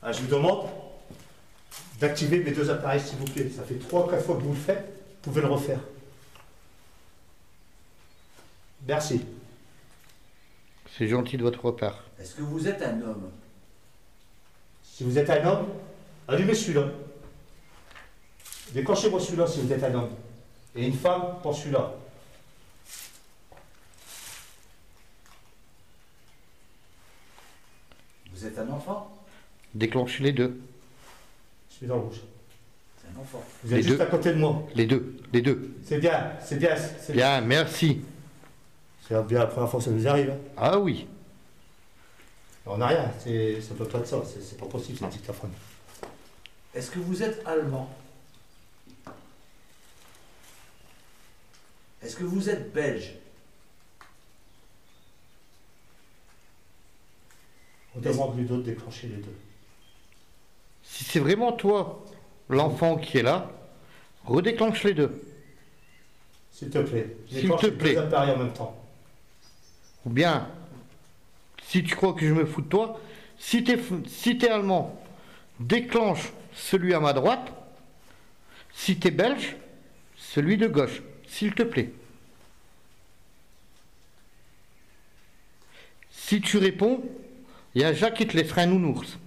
Speaker 1: Ah, je vous demande d'activer mes deux appareils, s'il vous plaît. Ça fait 3-4 fois que vous le faites. Vous pouvez le refaire. Merci.
Speaker 2: C'est gentil de votre repère.
Speaker 3: Est-ce que vous êtes un homme?
Speaker 1: Si vous êtes un homme, allumez celui-là. Déclenchez-moi celui-là si vous êtes un homme. Et une femme pour celui-là.
Speaker 3: Vous êtes un enfant?
Speaker 2: Déclenchez les deux.
Speaker 1: Je suis dans le rouge.
Speaker 3: C'est un enfant.
Speaker 1: Vous êtes
Speaker 2: Les
Speaker 1: juste
Speaker 2: deux.
Speaker 1: à côté de moi.
Speaker 2: Les deux. Les deux.
Speaker 1: C'est bien, c'est bien. C'est bien.
Speaker 2: Bien, merci.
Speaker 1: C'est bien la première fois que ça nous arrive. Hein.
Speaker 2: Ah oui.
Speaker 1: On n'a rien, ça peut pas être ça, c'est pas possible, c'est un dictaphone.
Speaker 3: Est-ce que vous êtes allemand? Est-ce que vous êtes belge?
Speaker 1: On demande lui d'autre de déclencher les deux.
Speaker 2: Si c'est vraiment toi, l'enfant qui est là, redéclenche les deux.
Speaker 1: S'il te plaît.
Speaker 2: S'il
Speaker 1: Déclenche
Speaker 2: te
Speaker 1: les
Speaker 2: plaît.
Speaker 1: deux appareils en même temps.
Speaker 2: Ou bien, si tu crois que je me fous de toi, si t'es allemand, déclenche celui à ma droite. Si t'es belge, celui de gauche, s'il te plaît. Si tu réponds, il y a Jacques qui te laissera un nounours.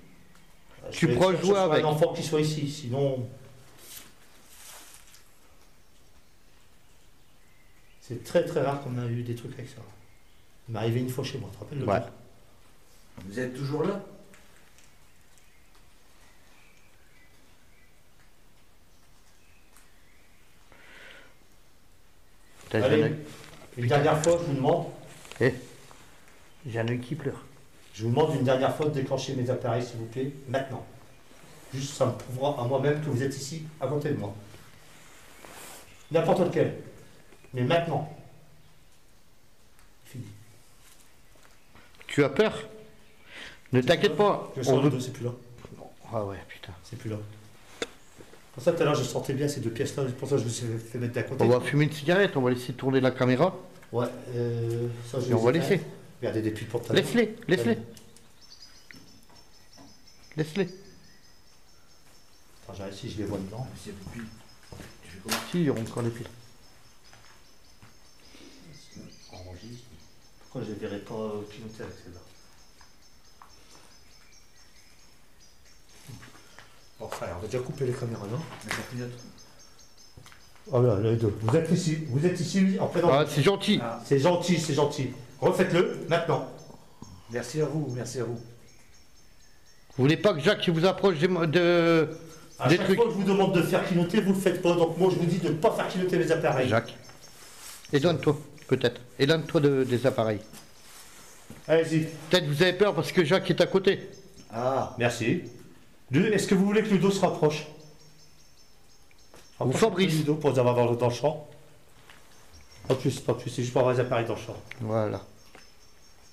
Speaker 2: Tu
Speaker 1: Je vais
Speaker 2: pourras
Speaker 1: chercher
Speaker 2: jouer
Speaker 1: sur
Speaker 2: avec.
Speaker 1: un enfant qui soit ici, sinon... C'est très très rare qu'on a eu des trucs avec ça. Il m'est arrivé une fois chez moi, tu te rappelles le
Speaker 2: Ouais.
Speaker 1: jour.
Speaker 3: Vous êtes toujours là?
Speaker 2: T'as un
Speaker 1: Allez,
Speaker 2: œil-
Speaker 1: une dernière fois, je vous demande,
Speaker 2: Eh, j'ai un œil qui pleure.
Speaker 1: je vous demande une dernière fois de déclencher mes appareils, s'il vous plaît, maintenant. Juste, ça me prouvera à moi-même que vous êtes ici, à côté de moi. N'importe lequel. Mais maintenant. Fini.
Speaker 2: Tu as peur? Ne t'inquiète pas.
Speaker 1: Je
Speaker 2: on
Speaker 1: sens
Speaker 2: veut-
Speaker 1: les deux, c'est plus là.
Speaker 2: Ah ouais, putain.
Speaker 1: C'est plus là. Pour ça, tout à l'heure, je sentais bien ces deux pièces-là. C'est pour ça que je me suis fait mettre d'à côté.
Speaker 2: On va fumer une cigarette, on va laisser tourner la caméra
Speaker 1: Ouais, ça, je
Speaker 2: et on
Speaker 1: les
Speaker 2: va
Speaker 1: ai
Speaker 2: laisser.
Speaker 1: fait. Regardez des putes pour tout à l'heure.
Speaker 2: Laisse-les, laisse-les. Laisse-les.
Speaker 1: Attends, j'arrive ici, je les vois dedans.
Speaker 3: C'est plus. Tu fais comment?
Speaker 2: Si, il y aura encore les piles.
Speaker 1: Enregistre. Pourquoi je ne les verrai pas clignoter avec celle-là? Enfin, on va déjà couper les caméras, non?
Speaker 3: Mais ça clignote.
Speaker 1: Ah là, les deux. Vous êtes ici, en présence.
Speaker 2: Ah, c'est gentil.
Speaker 3: Ah,
Speaker 1: C'est gentil, c'est gentil. Refaites-le, maintenant.
Speaker 3: merci à vous, merci à vous.
Speaker 2: Vous voulez pas que Jacques vous approche
Speaker 1: À
Speaker 2: des
Speaker 1: chaque
Speaker 2: trucs
Speaker 1: fois que je vous demande de faire clignoter, vous ne le faites pas. Donc moi, je vous dis de ne pas faire clignoter les appareils.
Speaker 2: Jacques. Éloigne-toi, peut-être. Éloigne-toi des appareils.
Speaker 1: Allez-y.
Speaker 2: Peut-être vous avez peur parce que Jacques est à côté.
Speaker 1: Ah, merci. Est-ce que vous voulez que Ludo se rapproche?
Speaker 2: Ou
Speaker 1: Rapproche
Speaker 2: Fabrice.
Speaker 1: Ludo pour les avoir dans le champ. Pas plus, c'est juste pour avoir les appareils dans le champ.
Speaker 2: Voilà.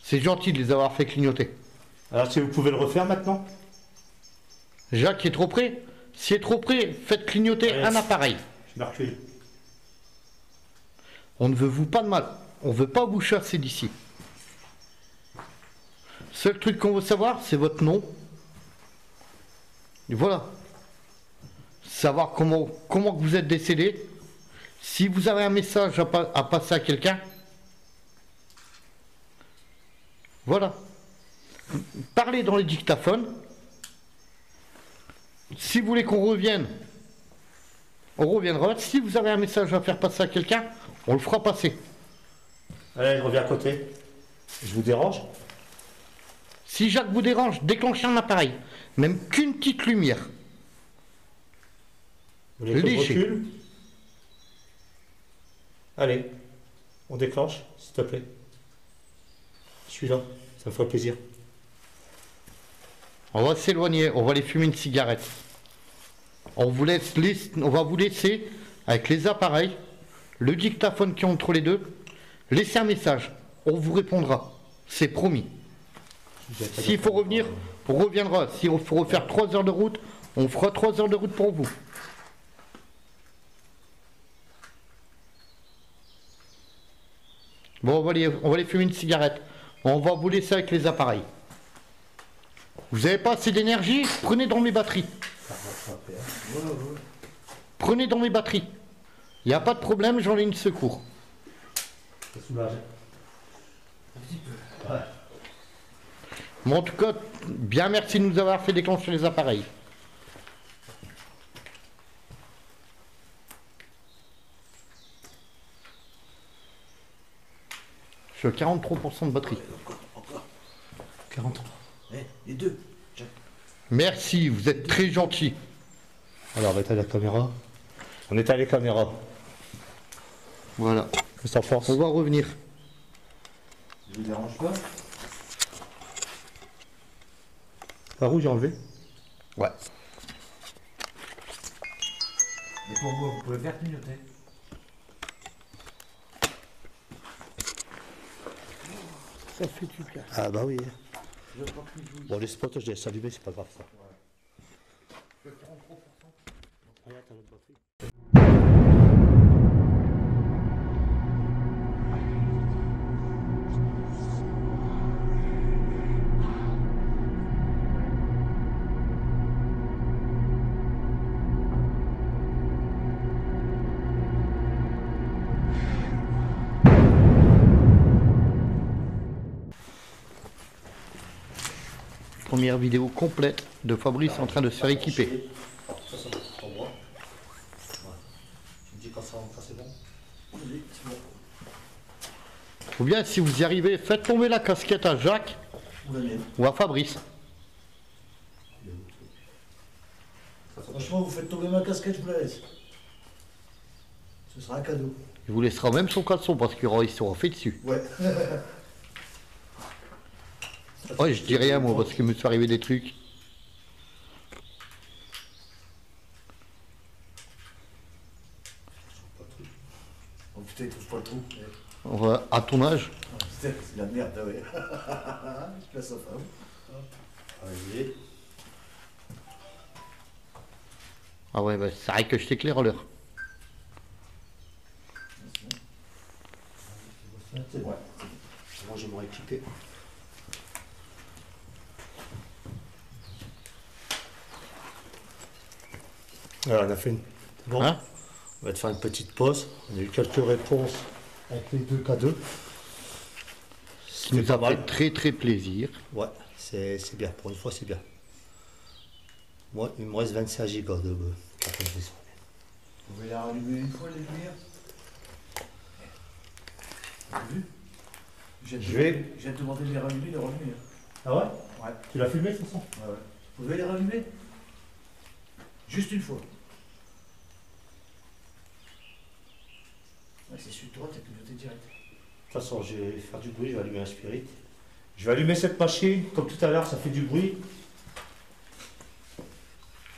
Speaker 2: C'est gentil de les avoir fait clignoter.
Speaker 1: Alors si vous pouvez le refaire maintenant?
Speaker 2: Jacques est trop près. S'il est trop près, faites clignoter
Speaker 1: Ouais.
Speaker 2: un appareil.
Speaker 1: Je me recule.
Speaker 2: On ne veut vous pas de mal. On ne veut pas vous chasser d'ici. Seul truc qu'on veut savoir, c'est votre nom. Et voilà. Savoir comment que vous êtes décédé. Si vous avez un message à passer à quelqu'un. Voilà. Parlez dans les dictaphones. Si vous voulez qu'on revienne, on reviendra. Si vous avez un message à faire passer à quelqu'un, on le fera passer.
Speaker 1: Allez, je reviens à côté. Je vous dérange?
Speaker 2: Si Jacques vous dérange, déclenchez un appareil. Même qu'une petite lumière.
Speaker 1: Vous voulez que je
Speaker 2: Léger.
Speaker 1: recule? Allez, on déclenche, s'il te plaît. Je suis là, ça me ferait plaisir.
Speaker 2: On va s'éloigner, on va aller fumer une cigarette. On va vous laisser avec les appareils, le dictaphone qui est entre les deux. Laissez un message, on vous répondra. C'est promis. S'il faut revenir, on reviendra. S'il faut refaire 3 heures de route, on fera 3 heures de route pour vous. Bon, on va aller fumer une cigarette. On va vous laisser avec les appareils. Vous n'avez pas assez d'énergie? Prenez dans mes batteries. Prenez dans mes batteries. Il n'y a pas de problème, j'en ai une secours.
Speaker 1: Ça soulage.
Speaker 3: Un petit peu.
Speaker 1: Ouais.
Speaker 2: Bon, en tout cas, bien merci de nous avoir fait déclencher les appareils. Je suis à 43% de batterie.
Speaker 3: Encore.
Speaker 1: 43.
Speaker 3: Les deux.
Speaker 2: Merci, vous êtes très gentil.
Speaker 1: Alors, on va éteindre la caméra. On éteint les caméras.
Speaker 2: Voilà.
Speaker 1: Sans force.
Speaker 2: On va revenir.
Speaker 3: Je vous dérange pas?
Speaker 1: La rouge, j'ai enlevé.
Speaker 2: Ouais.
Speaker 3: Et pour vous pouvez faire clignoter.
Speaker 2: Ça fait du bien.
Speaker 1: Ah bah oui.
Speaker 3: Je crois que je vous...
Speaker 1: Bon, les spots, je les laisse allumer, c'est pas grave ça.
Speaker 3: Je vais faire en 3%.
Speaker 1: Regarde, t'as notre batterie.
Speaker 2: Première vidéo complète de Fabrice en train de se faire équiper.
Speaker 1: Ça, ça va pour moi. Tu me dis quand c'est bon.
Speaker 3: Oui, c'est bon.
Speaker 2: Ou bien, si vous y arrivez, faites tomber la casquette à Jacques
Speaker 3: Ou la mienne.
Speaker 2: ou à Fabrice.
Speaker 3: Franchement, vous faites tomber ma casquette, je vous la laisse. Ce sera un cadeau.
Speaker 2: Il vous laissera même son caleçon parce qu'il sera fait dessus.
Speaker 3: Ouais.
Speaker 2: Ouais, je dis rien moi parce qu'il me suis arrivé des trucs.
Speaker 3: Oh putain, il trouve pas le trou.
Speaker 2: On va, à ton âge,
Speaker 3: Ah, putain, c'est la merde, ah ouais. Je place sa femme.
Speaker 1: Allez.
Speaker 2: ah ouais, bah, c'est vrai que je t'éclaire à l'heure.
Speaker 1: C'est bon. Moi, je vais me rééquiper. Alors, on a fait une... Bon,
Speaker 2: Hein?
Speaker 1: on va te faire une petite pause. On a eu quelques réponses avec les deux K2.
Speaker 2: Qui nous a fait très très plaisir.
Speaker 1: Ouais, c'est bien. Pour une fois, c'est bien. Moi, il me reste 25 gigas de carte grise.
Speaker 3: Vous pouvez la rallumer une fois, les lumières. Vous avez vu? Je viens de te demander de les rallumer, les rallumer.
Speaker 1: Ah ouais?
Speaker 3: Ouais.
Speaker 1: Tu l'as filmé, de toute façon?
Speaker 3: Ouais. Vous pouvez les rallumer? Juste une fois. Ouais, c'est sur toi, t'as clignoté direct.
Speaker 1: De toute façon, je vais faire du bruit, je vais allumer un spirit. Je vais allumer cette machine, comme tout à l'heure, ça fait du bruit.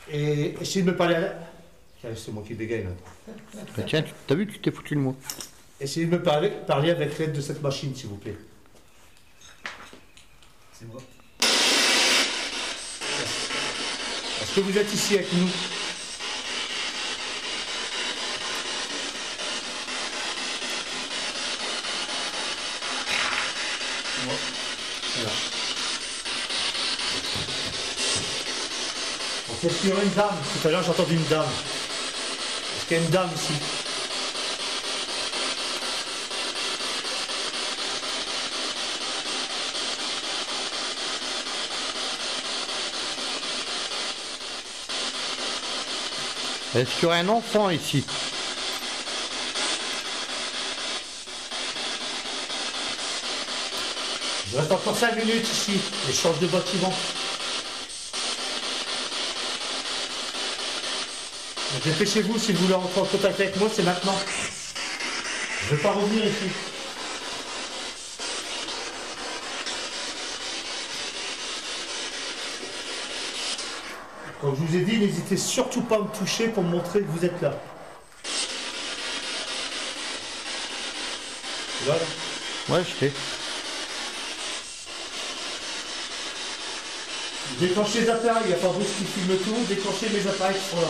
Speaker 1: Et essayez de me parler à... Tiens, c'est moi qui bégaye maintenant.
Speaker 2: Bah, tiens, t'as vu, tu t'es foutu de moi.
Speaker 1: Essayez de me parler avec l'aide de cette machine, s'il vous plaît.
Speaker 3: C'est moi.
Speaker 1: Est-ce que vous êtes ici avec nous? Voilà. On fait sur une dame. Tout à l'heure, j'ai entendu une dame. Est-ce qu'il y a une dame ici?
Speaker 2: Est-ce qu'il y aurait un enfant ici?
Speaker 1: Je reste encore 5 minutes ici. Et je change de bâtiment. Dépêchez-vous si vous voulez rentrer en contact avec moi, c'est maintenant. Je ne vais pas revenir ici. Comme je vous ai dit, n'hésitez surtout pas à me toucher pour me montrer que vous êtes là. Voilà.
Speaker 2: Ouais, je sais.
Speaker 1: Déclenchez les appareils, il n'y a pas Bruce qui filme tout, déclenchez mes appareils qui sont là.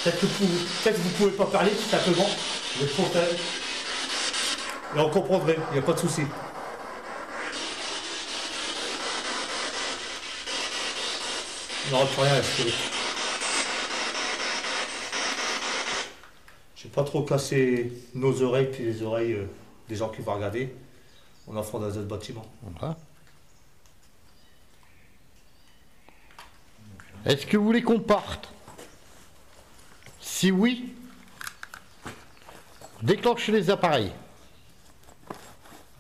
Speaker 1: Peut-être que vous ne pouvez pas parler tout simplement, vous êtes trop faible. Et on comprendrait, il n'y a pas de souci. Non, plus rien, je vais pas trop casser nos oreilles puis les oreilles des gens qui vont regarder. On en fera dans un autre bâtiment.
Speaker 2: Voilà. Est-ce que vous voulez qu'on parte? Si oui, déclenchez les appareils.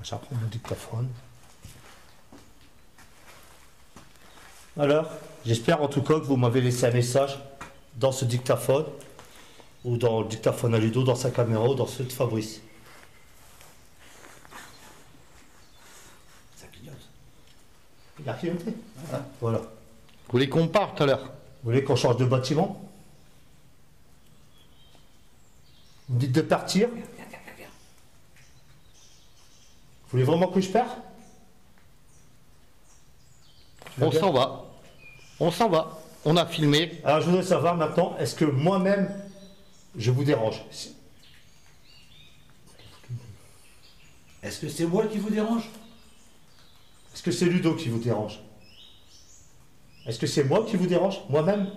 Speaker 1: Je vais reprendre le dictaphone. Alors, j'espère en tout cas que vous m'avez laissé un message dans ce dictaphone, ou dans le dictaphone à Ludo, dans sa caméra, ou dans ceux de Fabrice. Ça clignote. Il a clignoté. Ah, voilà.
Speaker 2: Vous voulez qu'on parte alors?
Speaker 1: Vous voulez qu'on change de bâtiment? Vous me dites de partir? Vous voulez vraiment que je parte?
Speaker 2: On s'en va. On s'en va. On a filmé.
Speaker 1: Alors je voudrais savoir maintenant, est-ce que moi-même, je vous dérange?
Speaker 3: Est-ce que c'est moi qui vous dérange?
Speaker 1: Est-ce que c'est Ludo qui vous dérange? Est-ce que c'est moi qui vous dérange? Moi-même?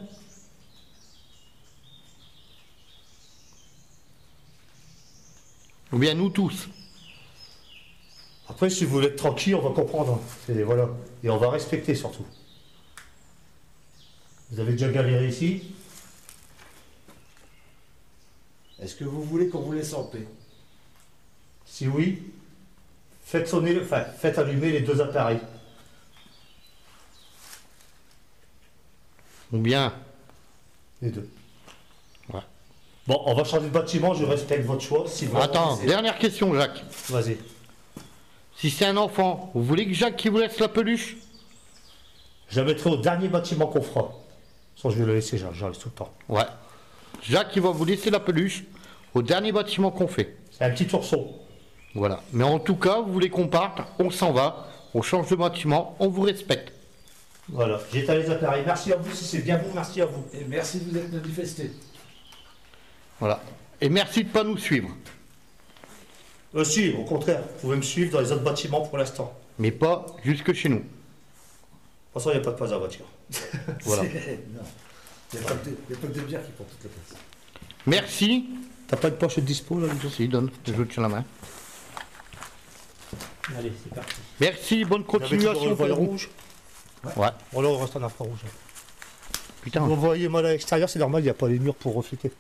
Speaker 2: Ou bien nous tous.
Speaker 1: Après, si vous voulez être tranquille, on va comprendre. Et voilà. Et on va respecter surtout. Vous avez déjà galéré ici?
Speaker 3: Est-ce que vous voulez qu'on vous laisse en paix?
Speaker 1: Si oui, faites sonner, enfin, faites allumer les deux appareils.
Speaker 2: Ou bien.
Speaker 1: Les deux.
Speaker 2: Ouais.
Speaker 1: Bon, on va changer de bâtiment, je respecte votre choix. Si vous
Speaker 2: Attends, dernière question, Jacques.
Speaker 1: Vas-y.
Speaker 2: Si c'est un enfant, vous voulez que Jacques qui vous laisse la peluche?
Speaker 1: Je la mettrai au dernier bâtiment qu'on fera. Sans je vais le laisser, j'en laisse tout le temps.
Speaker 2: Ouais. Jacques qui va vous laisser la peluche au dernier bâtiment qu'on fait.
Speaker 1: C'est un petit ourson.
Speaker 2: Voilà. Mais en tout cas, vous voulez qu'on parte, on s'en va, on change de bâtiment, on vous respecte.
Speaker 1: Voilà, j'éteins les appareils. Merci à vous, si c'est bien vous, merci à vous.
Speaker 3: Et merci de vous être manifesté.
Speaker 2: Voilà. Et merci de ne pas nous suivre.
Speaker 1: Si, au contraire, vous pouvez me suivre dans les autres bâtiments pour l'instant.
Speaker 2: Mais pas jusque chez nous.
Speaker 1: De toute façon, il n'y a pas de place à la voiture.
Speaker 2: Voilà.
Speaker 3: Non. Il n'y a pas que des bières qui prennent toute la place.
Speaker 2: Merci.
Speaker 1: T'as pas de poche de dispo là, Ludo?
Speaker 2: Si, donne, je te tiens la main.
Speaker 1: Allez, c'est parti.
Speaker 2: Merci, bonne
Speaker 1: Vous avez toujours
Speaker 2: continuation.
Speaker 1: le voile
Speaker 2: Pedro.
Speaker 1: rouge.
Speaker 2: Ouais.
Speaker 1: Bon, là, on reste en infrarouge.
Speaker 2: Putain.
Speaker 1: Vous voyez mal à l'extérieur, c'est normal, il n'y a pas les murs pour refléter.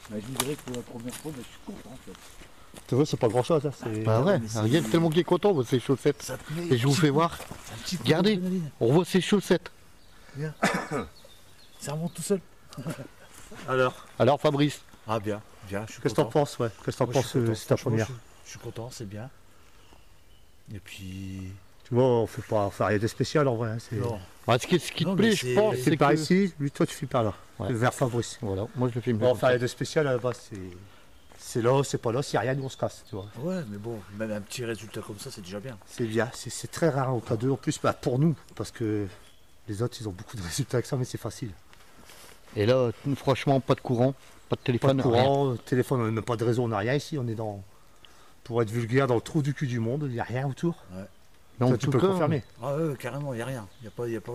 Speaker 3: Mais je vous dirais que pour la première fois, je suis content en fait.
Speaker 1: Tu vois, c'est pas grand chose. Hein, c'est...
Speaker 2: Bah ouais,
Speaker 3: mais c'est-
Speaker 2: regarde tellement qu'il est content, voit ses chaussettes.
Speaker 3: Ça te met
Speaker 2: Et je vous fais voir.
Speaker 3: un petit coup
Speaker 2: Regardez,
Speaker 3: d'adrénaline.
Speaker 2: on voit ses chaussettes.
Speaker 3: Ça remonte tout seul.
Speaker 2: Alors Fabrice,
Speaker 3: Ah bien, bien, je suis
Speaker 1: Qu'est-ce que t'en
Speaker 3: content.
Speaker 1: penses, ouais? Qu'est-ce que t'en
Speaker 3: Moi, je
Speaker 1: penses,
Speaker 3: suis content.
Speaker 1: c'est ta
Speaker 3: Franchement,
Speaker 1: première?
Speaker 3: je suis content, c'est bien. Et puis...
Speaker 1: Tu vois, on fait rien de spécial en vrai. Hein, c'est...
Speaker 3: Non.
Speaker 2: ce qui te
Speaker 3: Non,
Speaker 2: plaît,
Speaker 3: mais
Speaker 2: je
Speaker 3: c'est-
Speaker 2: pense,
Speaker 1: C'est
Speaker 2: c'est
Speaker 1: par
Speaker 2: que...
Speaker 1: ici, lui, toi, tu fais par là.
Speaker 2: Ouais.
Speaker 1: Vers Fabrice.
Speaker 2: Voilà, moi je le filme.
Speaker 1: Bon, on fait rien de spécial à la base, c'est là, c'est pas là, s'il n'y a rien, nous on se casse, tu vois.
Speaker 3: Ouais, mais bon, même un petit résultat comme ça, c'est déjà bien.
Speaker 1: C'est bien, c'est très rare au cas 2 en plus, bah, pour nous, parce que les autres, ils ont beaucoup de résultats avec ça, mais c'est facile.
Speaker 2: Et là, franchement, pas de courant, pas de
Speaker 1: Pas
Speaker 2: téléphone,
Speaker 1: de
Speaker 2: rien.
Speaker 1: courant, téléphone, on n'a même pas de réseau, on n'a rien ici, on est dans, pour être vulgaire, dans le trou du cul du monde, il n'y a rien autour.
Speaker 2: Mais en
Speaker 1: Toi, tu
Speaker 2: tout
Speaker 1: peux le
Speaker 2: cas,
Speaker 1: confirmer.
Speaker 3: Ah ouais, carrément, il n'y a rien. Il n'y a pas...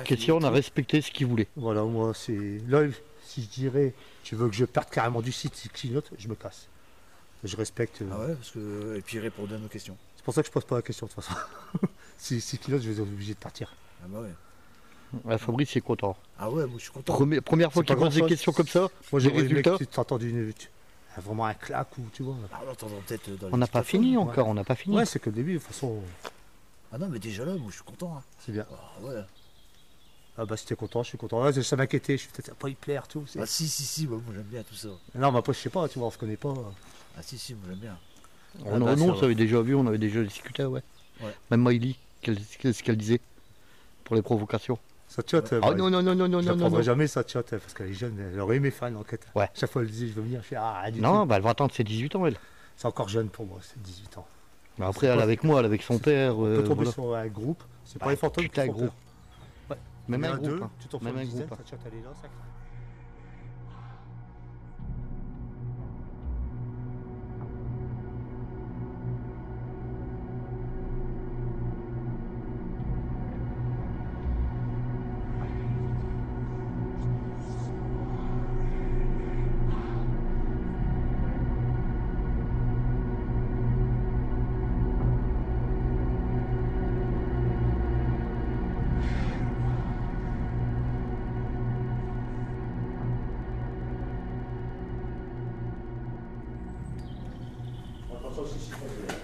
Speaker 3: un
Speaker 2: question, on a respecté ce qu'il voulait.
Speaker 1: Voilà, moi, c'est. Là, si je dirais, tu veux que je parte carrément du site, si clignote, je me casse. Je respecte.
Speaker 3: Ah ouais, parce que... Et puis il répondait à nos questions.
Speaker 1: C'est pour ça que je pose pas la question, de toute façon. si clignote, je vais être obligé de partir.
Speaker 3: Ah bah ouais.
Speaker 2: Ouais, Fabrice est content.
Speaker 3: Ah ouais, moi je suis content.
Speaker 2: Première fois
Speaker 1: C'est pas
Speaker 2: qu'il pose des
Speaker 1: grand-chose.
Speaker 2: questions comme ça,
Speaker 1: Moi,
Speaker 2: des
Speaker 1: j'aurais aimé
Speaker 2: résultats.
Speaker 1: que tu t'entends vraiment un claque ou tu vois.
Speaker 3: Ah, on entend peut-être dans les
Speaker 2: On n'a pas
Speaker 3: dictaphones.
Speaker 2: fini encore, on n'a pas fini.
Speaker 1: Ouais, c'est que le début, de toute façon,
Speaker 3: Ah non, mais déjà là, moi je suis content. Hein.
Speaker 1: c'est bien.
Speaker 3: Ah ouais.
Speaker 1: Ah bah, si t'es content, je suis content. Ouais, ça m'inquiétait, je suis peut-être pas y plaire, tout.
Speaker 3: Ah si, moi j'aime bien tout ça.
Speaker 1: Non, mais après, je sais pas, tu vois, on se connaît pas.
Speaker 3: Ah si, moi j'aime bien.
Speaker 2: On,
Speaker 1: bah,
Speaker 2: nous,
Speaker 1: ça
Speaker 2: on
Speaker 1: va.
Speaker 2: s'avait déjà vu, on avait déjà discuté, ouais.
Speaker 3: Ouais.
Speaker 2: Même Miley, qu'est-ce qu'elle disait pour les provocations.
Speaker 1: Ça tchotte.
Speaker 2: Ah non, non, non, non, non,
Speaker 1: Je
Speaker 2: non, non.
Speaker 1: n'apprendrai jamais ça tchotte, parce qu'elle est jeune, elle aurait aimé faire une enquête.
Speaker 2: Ouais.
Speaker 1: Chaque fois, elle disait, je veux venir, je fais, ah, rien du
Speaker 2: Non,
Speaker 1: tout.
Speaker 2: bah elle va attendre ses 18 ans, elle.
Speaker 1: C'est encore jeune pour moi, c'est 18 ans.
Speaker 2: Mais après, elle est avec moi, elle est avec son père.
Speaker 1: On peut tomber
Speaker 2: voilà.
Speaker 1: sur un groupe, c'est pas
Speaker 2: Bah,
Speaker 1: les fantômes qui
Speaker 2: putain,
Speaker 1: font
Speaker 2: gros.
Speaker 1: peur.
Speaker 2: Ouais. Même
Speaker 1: Il y en
Speaker 2: un
Speaker 1: a deux,
Speaker 2: groupe. hein.
Speaker 1: tu t'en fais
Speaker 2: Même
Speaker 1: une
Speaker 2: un
Speaker 1: dizaine,
Speaker 2: groupe.
Speaker 1: ça tchotte, elle est là, ça craint. ça aussi, c'est pas grave.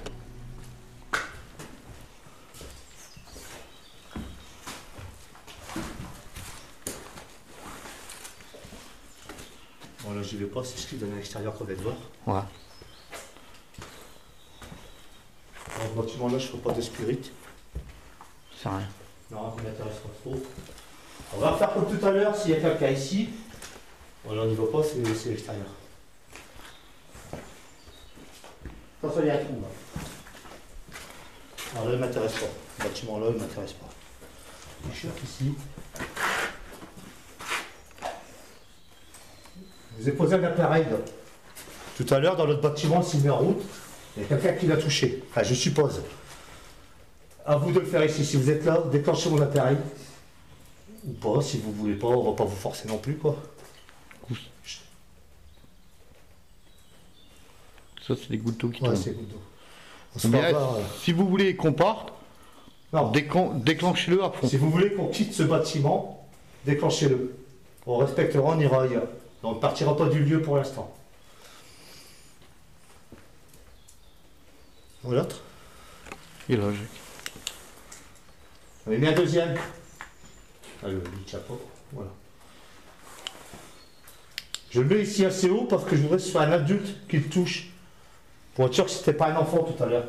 Speaker 1: Bon là j'y vais pas, c'est ce qui donne à l'extérieur qu'on va voir.
Speaker 2: Ouais.
Speaker 1: Dans ce bâtiment là je ne ferai pas de spirit.
Speaker 2: C'est rien.
Speaker 1: Non, ça ne m'intéresse pas trop. On va faire comme tout à l'heure, s'il y a quelqu'un ici. Voilà, on n'y va pas, c'est l'extérieur. Attention, il y a un trou là. Alors là, il ne m'intéresse pas. Le bâtiment là, il ne m'intéresse pas. Je cherche ici. Je vous ai posé un appareil là. Tout à l'heure, dans l'autre bâtiment, s'il met en route, il y a quelqu'un qui l'a touché. Enfin, je suppose. À vous de le faire ici. Si vous êtes là, déclenchez mon appareil. Ou pas, si vous voulez pas, on va pas vous forcer non plus, quoi.
Speaker 2: Ça, c'est des gouttes d'eau qui
Speaker 1: Ouais,
Speaker 2: tombent.
Speaker 1: c'est good d'eau. On se
Speaker 2: Mais
Speaker 1: va voir,
Speaker 2: si vous voulez qu'on parte,
Speaker 1: Non,
Speaker 2: déclenchez-le à fond.
Speaker 1: si vous voulez qu'on quitte ce bâtiment, déclenchez-le. On respectera, on ira ailleurs. On ne partira pas du lieu pour l'instant. L'autre.
Speaker 2: Et là,
Speaker 1: On a mis un deuxième. Ah, le chapeau. Voilà. Je le mets ici assez haut parce que je voudrais que ce soit un adulte qui le touche. Pour être sûr que c'était pas un enfant tout à l'heure.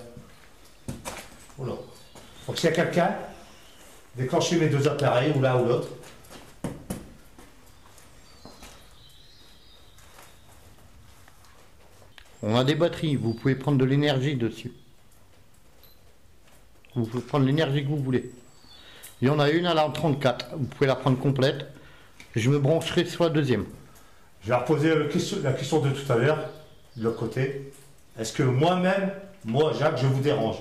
Speaker 1: Voilà. Donc s'il y a quelqu'un, déclenchez mes deux appareils, ou l'un ou l'autre.
Speaker 2: on a des batteries, vous pouvez prendre de l'énergie dessus. Vous pouvez prendre l'énergie que vous voulez. Il y en a une à la 34, vous pouvez la prendre complète. Je me brancherai sur la deuxième.
Speaker 1: Je vais reposer la question de tout à l'heure, de l'autre côté. Est-ce que moi-même, moi Jacques, je vous dérange?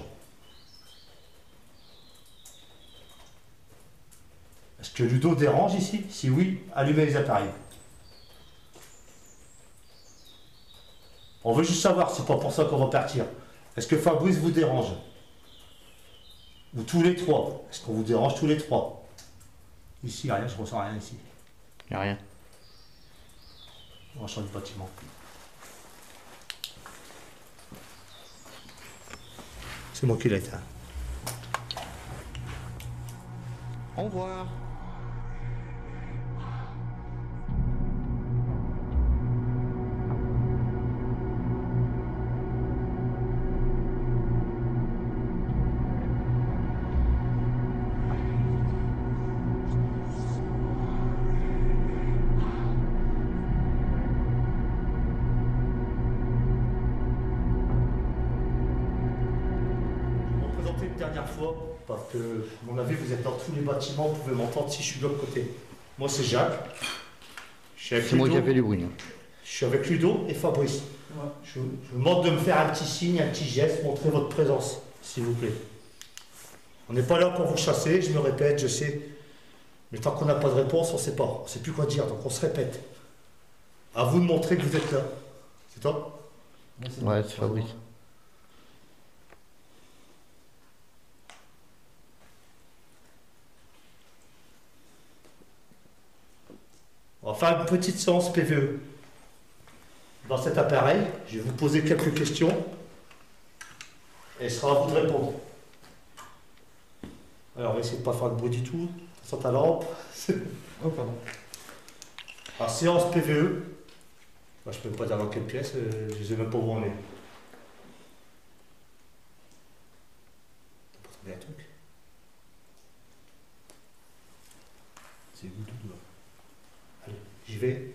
Speaker 1: Est-ce que Ludo dérange ici? Si oui, allumez les appareils. On veut juste savoir, c'est pas pour ça qu'on va partir. Est-ce que Fabrice vous dérange? Ou tous les trois? Est-ce qu'on vous dérange tous les trois? Ici, rien, je ressens rien ici.
Speaker 2: Il n'y a rien.
Speaker 1: On va changer de bâtiment. C'est moi qui l'ai éteint.
Speaker 2: Au revoir.
Speaker 1: Une dernière fois, parce que, à mon avis, vous êtes dans tous les bâtiments, vous pouvez m'entendre si je suis de l'autre côté. Moi, c'est Jacques.
Speaker 2: C'est moi qui ai fait du bruit.
Speaker 1: Je suis avec Ludo et Fabrice. Ouais. Je vous demande de me faire un petit signe, un petit geste, montrer votre présence, s'il vous plaît. On n'est pas là pour vous chasser, je me répète, je sais. Mais tant qu'on n'a pas de réponse, on ne sait pas. On ne sait plus quoi dire, donc on se répète. À vous de montrer que vous êtes là. C'est toi?
Speaker 2: Ouais, c'est Fabrice.
Speaker 1: On va faire une petite séance PVE. Dans cet appareil, je vais vous poser quelques questions et ce sera à vous de répondre. Alors, on va essayer de ne pas faire de bruit du tout. Ça sent ta lampe.
Speaker 3: Oh, pardon.
Speaker 1: Alors, séance PVE. Moi, je ne peux pas dire dans quelle pièce, je ne sais même pas où on est. T'as pas trouvé un truc? C'est vous tout là. Allez, j'y vais.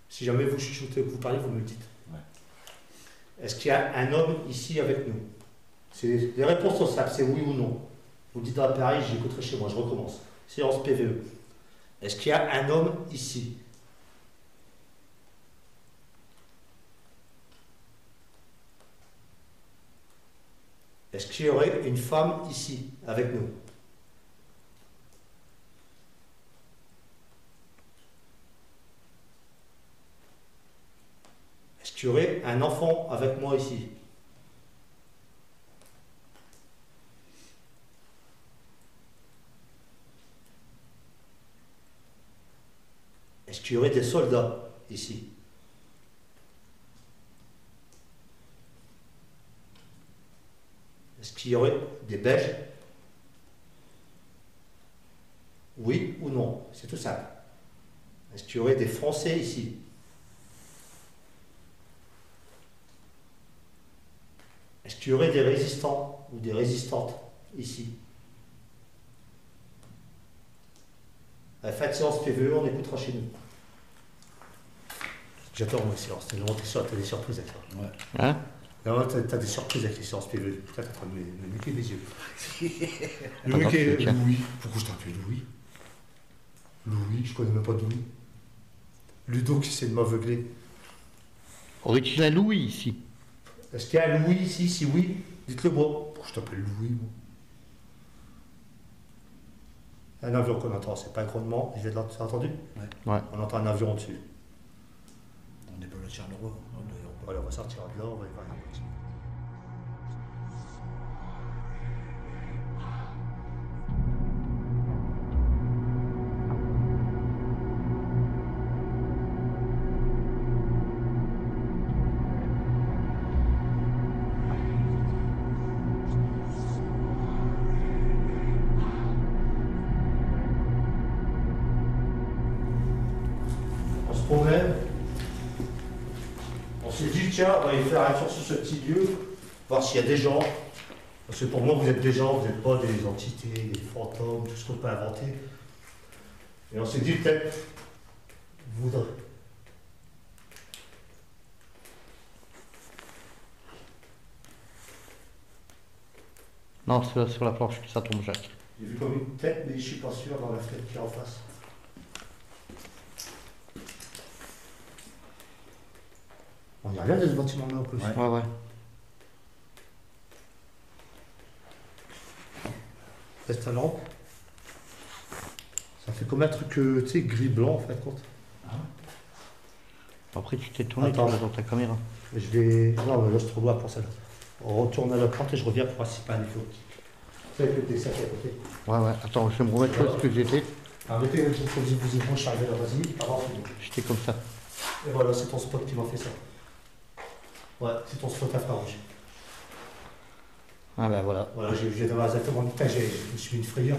Speaker 1: Si jamais vous chuchotez ou que vous parlez, vous me le dites.
Speaker 3: Ouais.
Speaker 1: Est-ce qu'il y a un homme ici avec nous? Les réponses sont simples, c'est oui ou non. Vous dites dans l'appareil, j'écouterai chez moi, je recommence. Séance PVE. Est-ce qu'il y a un homme ici? Est-ce qu'il y aurait une femme ici avec nous? Est-ce qu'il y aurait un enfant avec moi ici? Est-ce qu'il y aurait des soldats ici? Est-ce qu'il y aurait des Belges? Oui ou non? C'est tout simple. Est-ce qu'il y aurait des Français ici? Est-ce qu'il y aurait des résistants ou des résistantes ici? À la fin de séance PVE, on écoutera chez nous. J'adore moi les séances, t'as des surprises avec ça.
Speaker 3: Ouais.
Speaker 2: Hein?
Speaker 1: Non, t'as des surprises avec les séances PVE. Putain, t'es en train de me niquer mes yeux.
Speaker 2: Attends, tiens.
Speaker 1: Louis. Pourquoi je t'appelle Louis? Louis, je connais même pas Louis. Ludo qui essaie de m'aveugler.
Speaker 2: Aurait-il un Louis ici?
Speaker 1: Est-ce qu'il y a un Louis ici? Si oui, dites-le moi. Pourquoi je t'appelle Louis, moi? Un avion qu'on entend, c'est pas un grondement. Je viens de l'entendre, t'as entendu?
Speaker 2: Ouais.
Speaker 1: On entend un avion dessus.
Speaker 3: On n'est pas le Charleroi.
Speaker 1: Voilà, on va sortir de là, on va y voir. On se promène. On s'est dit, tiens, on va aller faire un tour sur ce petit lieu, voir s'il y a des gens. Parce que pour moi, vous êtes des gens, vous n'êtes pas des entités, des fantômes, tout ce qu'on peut inventer. Et on s'est dit, peut-être, vous voudrez.
Speaker 2: Non, c'est là sur la planche que ça tombe, Jacques.
Speaker 1: J'ai vu comme une tête, mais je suis pas sûr dans la fenêtre qui est en face. On n'y a rien de ce bâtiment-là en plus.
Speaker 2: Ouais, ouais.
Speaker 1: Reste à lampe. Ça fait comme un truc, tu sais, gris-blanc en fait, compte.
Speaker 2: Après, tu t'es tourné, tu
Speaker 1: Attends.
Speaker 2: vas dans ta caméra.
Speaker 1: Je vais. Non, mais là, je suis trop loin pour ça. Là. On retourne à la porte et je reviens pour voir si c'est pas un effet optique. Vous savez que des sacs à côté.
Speaker 2: Ouais, ouais. Attends, je vais me remettre là ce que j'étais.
Speaker 1: Arrêtez, vous y je suis arrivé là, vas-y, avance.
Speaker 2: J'étais comme ça.
Speaker 1: Et voilà, c'est ton spot qui m'a fait ça. Ouais, c'est ton spot infrarouge.
Speaker 2: Ah ben voilà.
Speaker 1: Voilà, j'ai d'avoir exactement putain, je me suis mis une frayeur.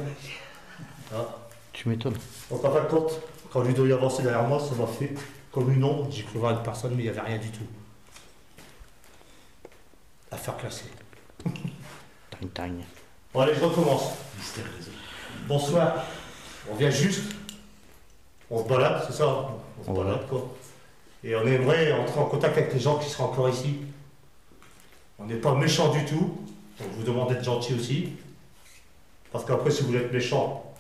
Speaker 1: Ah.
Speaker 2: Tu m'étonnes.
Speaker 1: Donc en fin de compte, quand Ludo y avançait derrière moi, ça m'a fait comme une ombre. J'ai cru voir une personne, mais il n'y avait rien du tout. Affaire classée.
Speaker 2: Tagne, tagne.
Speaker 1: Bon allez, je recommence.
Speaker 3: Mystère réseau.
Speaker 1: Bonsoir. On vient juste. On se balade, c'est ça? On se
Speaker 2: Voilà.
Speaker 1: balade quoi. Et on aimerait entrer en contact avec les gens qui seraient encore ici. On n'est pas méchants du tout. Donc je vous demande d'être gentil aussi. Parce qu'après, si vous êtes méchant,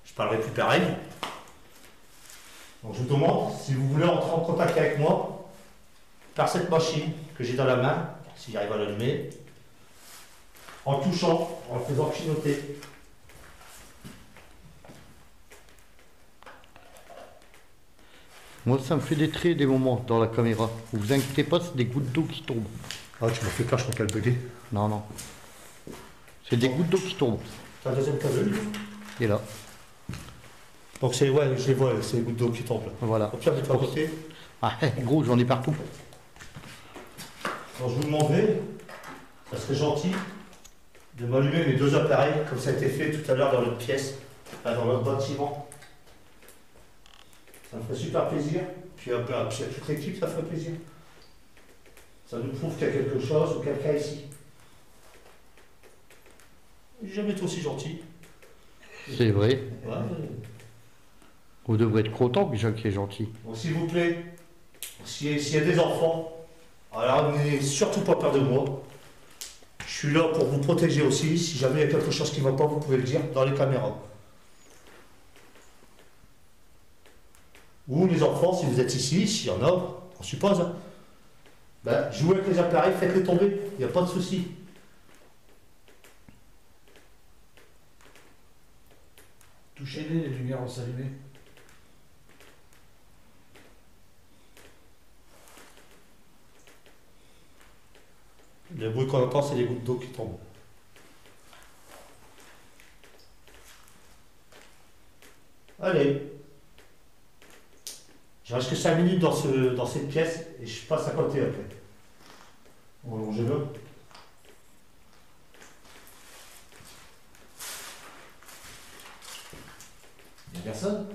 Speaker 1: je parlerai plus pareil. Donc je vous demande, si vous voulez entrer en contact avec moi, par cette machine que j'ai dans la main, si j'arrive à l'allumer, en touchant, en le faisant clignoter.
Speaker 2: Moi, ça me fait des traits des moments dans la caméra. Vous vous inquiétez pas, c'est des gouttes d'eau qui tombent.
Speaker 1: Ah, tu m'as fait peur, je crois qu'elle buguait.
Speaker 2: Non, non. C'est des gouttes d'eau qui tombent.
Speaker 1: T'as un deuxième casier?
Speaker 2: Et là,
Speaker 1: Donc c'est, ouais, je les vois, c'est les gouttes d'eau qui tombent là.
Speaker 2: voilà.
Speaker 1: Au pire, mets-toi à côté.
Speaker 2: Ah, gros, j'en ai partout.
Speaker 1: Alors je vous demanderai, ça serait gentil, de m'allumer mes deux appareils, comme ça a été fait tout à l'heure dans notre pièce, enfin, dans notre bâtiment. Ça me ferait super plaisir. Puis à toute l'équipe, ça ferait plaisir. Ça nous prouve qu'il y a quelque chose ou quelqu'un ici. J'ai jamais été aussi gentil.
Speaker 2: C'est vrai.
Speaker 1: Ouais.
Speaker 2: Vous devrez être content que Jacques est gentil.
Speaker 1: Donc s'il vous plaît, s'il y a des enfants, alors n'ayez surtout pas peur de moi. Je suis là pour vous protéger aussi. Si jamais il y a quelque chose qui ne va pas, vous pouvez le dire dans les caméras. Ou les enfants, si vous êtes ici, s'il y en a, on suppose, hein, ben, jouez avec les appareils, faites-les tomber, il n'y a pas de souci.
Speaker 3: Touchez-les, les lumières vont s'allumer.
Speaker 1: Le bruit qu'on entend, c'est les gouttes d'eau qui tombent. Allez. Je reste que 5 minutes dans cette pièce et je passe à côté après. Allongez-le.
Speaker 3: Personne.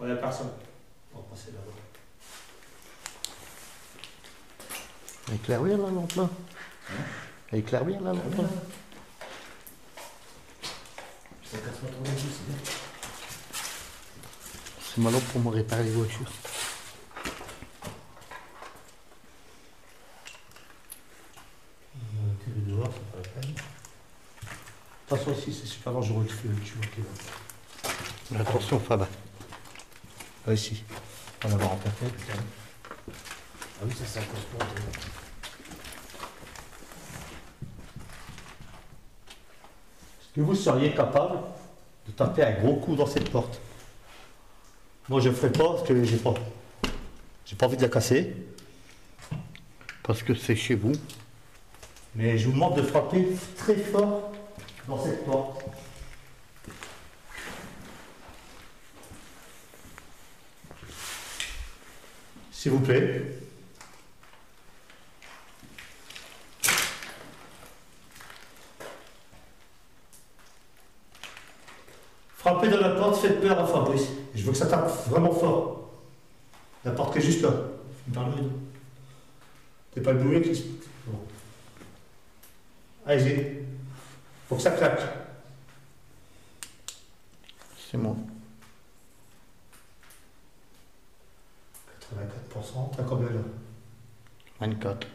Speaker 1: Il n'y a personne. On va passer là-bas.
Speaker 2: Elle éclaire bien la lampe là. Elle éclaire bien la lampe là.
Speaker 3: Ça casse pas trop les yeux, c'est bien.
Speaker 2: C'est malin pour me réparer les voitures.
Speaker 1: Tu veux dehors, c'est pas la peine. De toute façon, ici, c'est super dangereux, tu vois qu'il va.
Speaker 2: Attention Fab.
Speaker 1: Ah, ici. On va avoir en plein tête.
Speaker 3: Ah oui, ça cause pas.
Speaker 1: Est-ce que vous seriez capable de taper un gros coup dans cette porte? Moi, je ne ferai pas parce que j'ai pas envie de la casser.
Speaker 2: Parce que c'est chez vous.
Speaker 1: Mais je vous demande de frapper très fort dans cette porte. S'il vous plaît. Frappez dans la porte, faites peur à Fabrice. Je veux que ça tape vraiment fort. La porte qui est juste là. Dans le rideau. T'es pas le bouillet qui se... Bon. Allez-y. Faut que ça claque.
Speaker 2: C'est moi.
Speaker 1: 84%, t'as combien là?
Speaker 2: 24.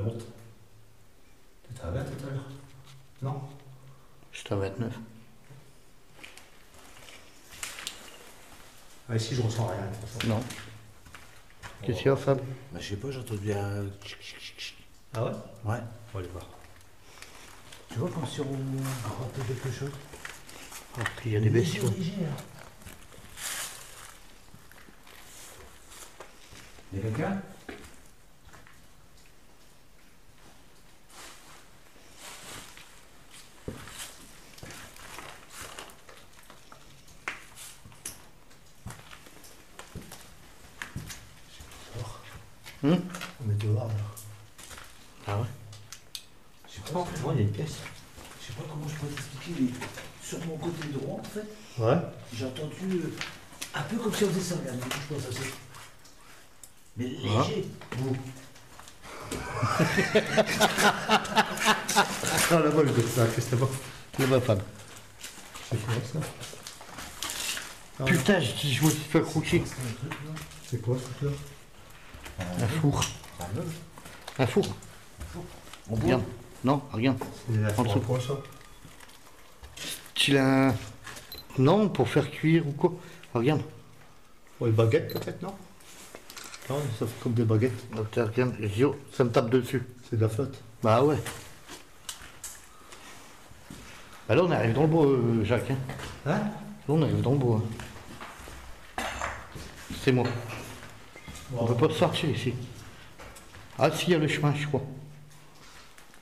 Speaker 1: Monte. T'étais à 20 tout à l'heure? Non?
Speaker 2: J'étais à 29.
Speaker 1: Ah, ici, je ressens rien. De toute façon.
Speaker 2: Non. Qu'est-ce qu'il y a Fab?
Speaker 3: Bah, je sais pas, j'ai entendu un.
Speaker 1: Ah ouais?
Speaker 3: Ouais.
Speaker 1: On va aller voir.
Speaker 3: Tu vois comme si on ratait quelque chose.
Speaker 2: Il y a des bestiaux.
Speaker 3: Il y a quelqu'un?
Speaker 1: On est dehors là.
Speaker 2: Ah ouais?
Speaker 3: Je sais pas, moi il y a une pièce. Je sais pas comment je peux t'expliquer, mais sur mon côté droit en fait,
Speaker 1: Ouais.
Speaker 3: j'ai entendu un peu comme si on faisait ça, regarde, je pense à ça. Mais léger. Vous.
Speaker 1: Ah là-bas, je dois ça, qu'est-ce que c'est pas?
Speaker 2: Là-bas Fab.
Speaker 1: C'est quoi ça?
Speaker 2: Putain, je me suis fait croquer.
Speaker 1: C'est quoi ce truc-là?
Speaker 2: Un four. Un four.
Speaker 3: On boit.
Speaker 2: Regarde. Non, regarde.
Speaker 1: C'est la
Speaker 2: En dessous.
Speaker 1: quoi ça?
Speaker 2: Tu l'as. Non, pour faire cuire ou quoi. Regarde.
Speaker 1: Ouais, une baguette peut-être, non? Non, ça fait comme des baguettes.
Speaker 2: Donc, regarde. Yo, ça me tape dessus.
Speaker 1: C'est de la flotte.
Speaker 2: Bah ouais. Bah là, on arrive dans le bois, Jacques. Hein.
Speaker 1: Hein?
Speaker 2: Là, on arrive dans le bois. C'est moi. On peut pas sortir ici. Ah si, il y a le chemin, je crois.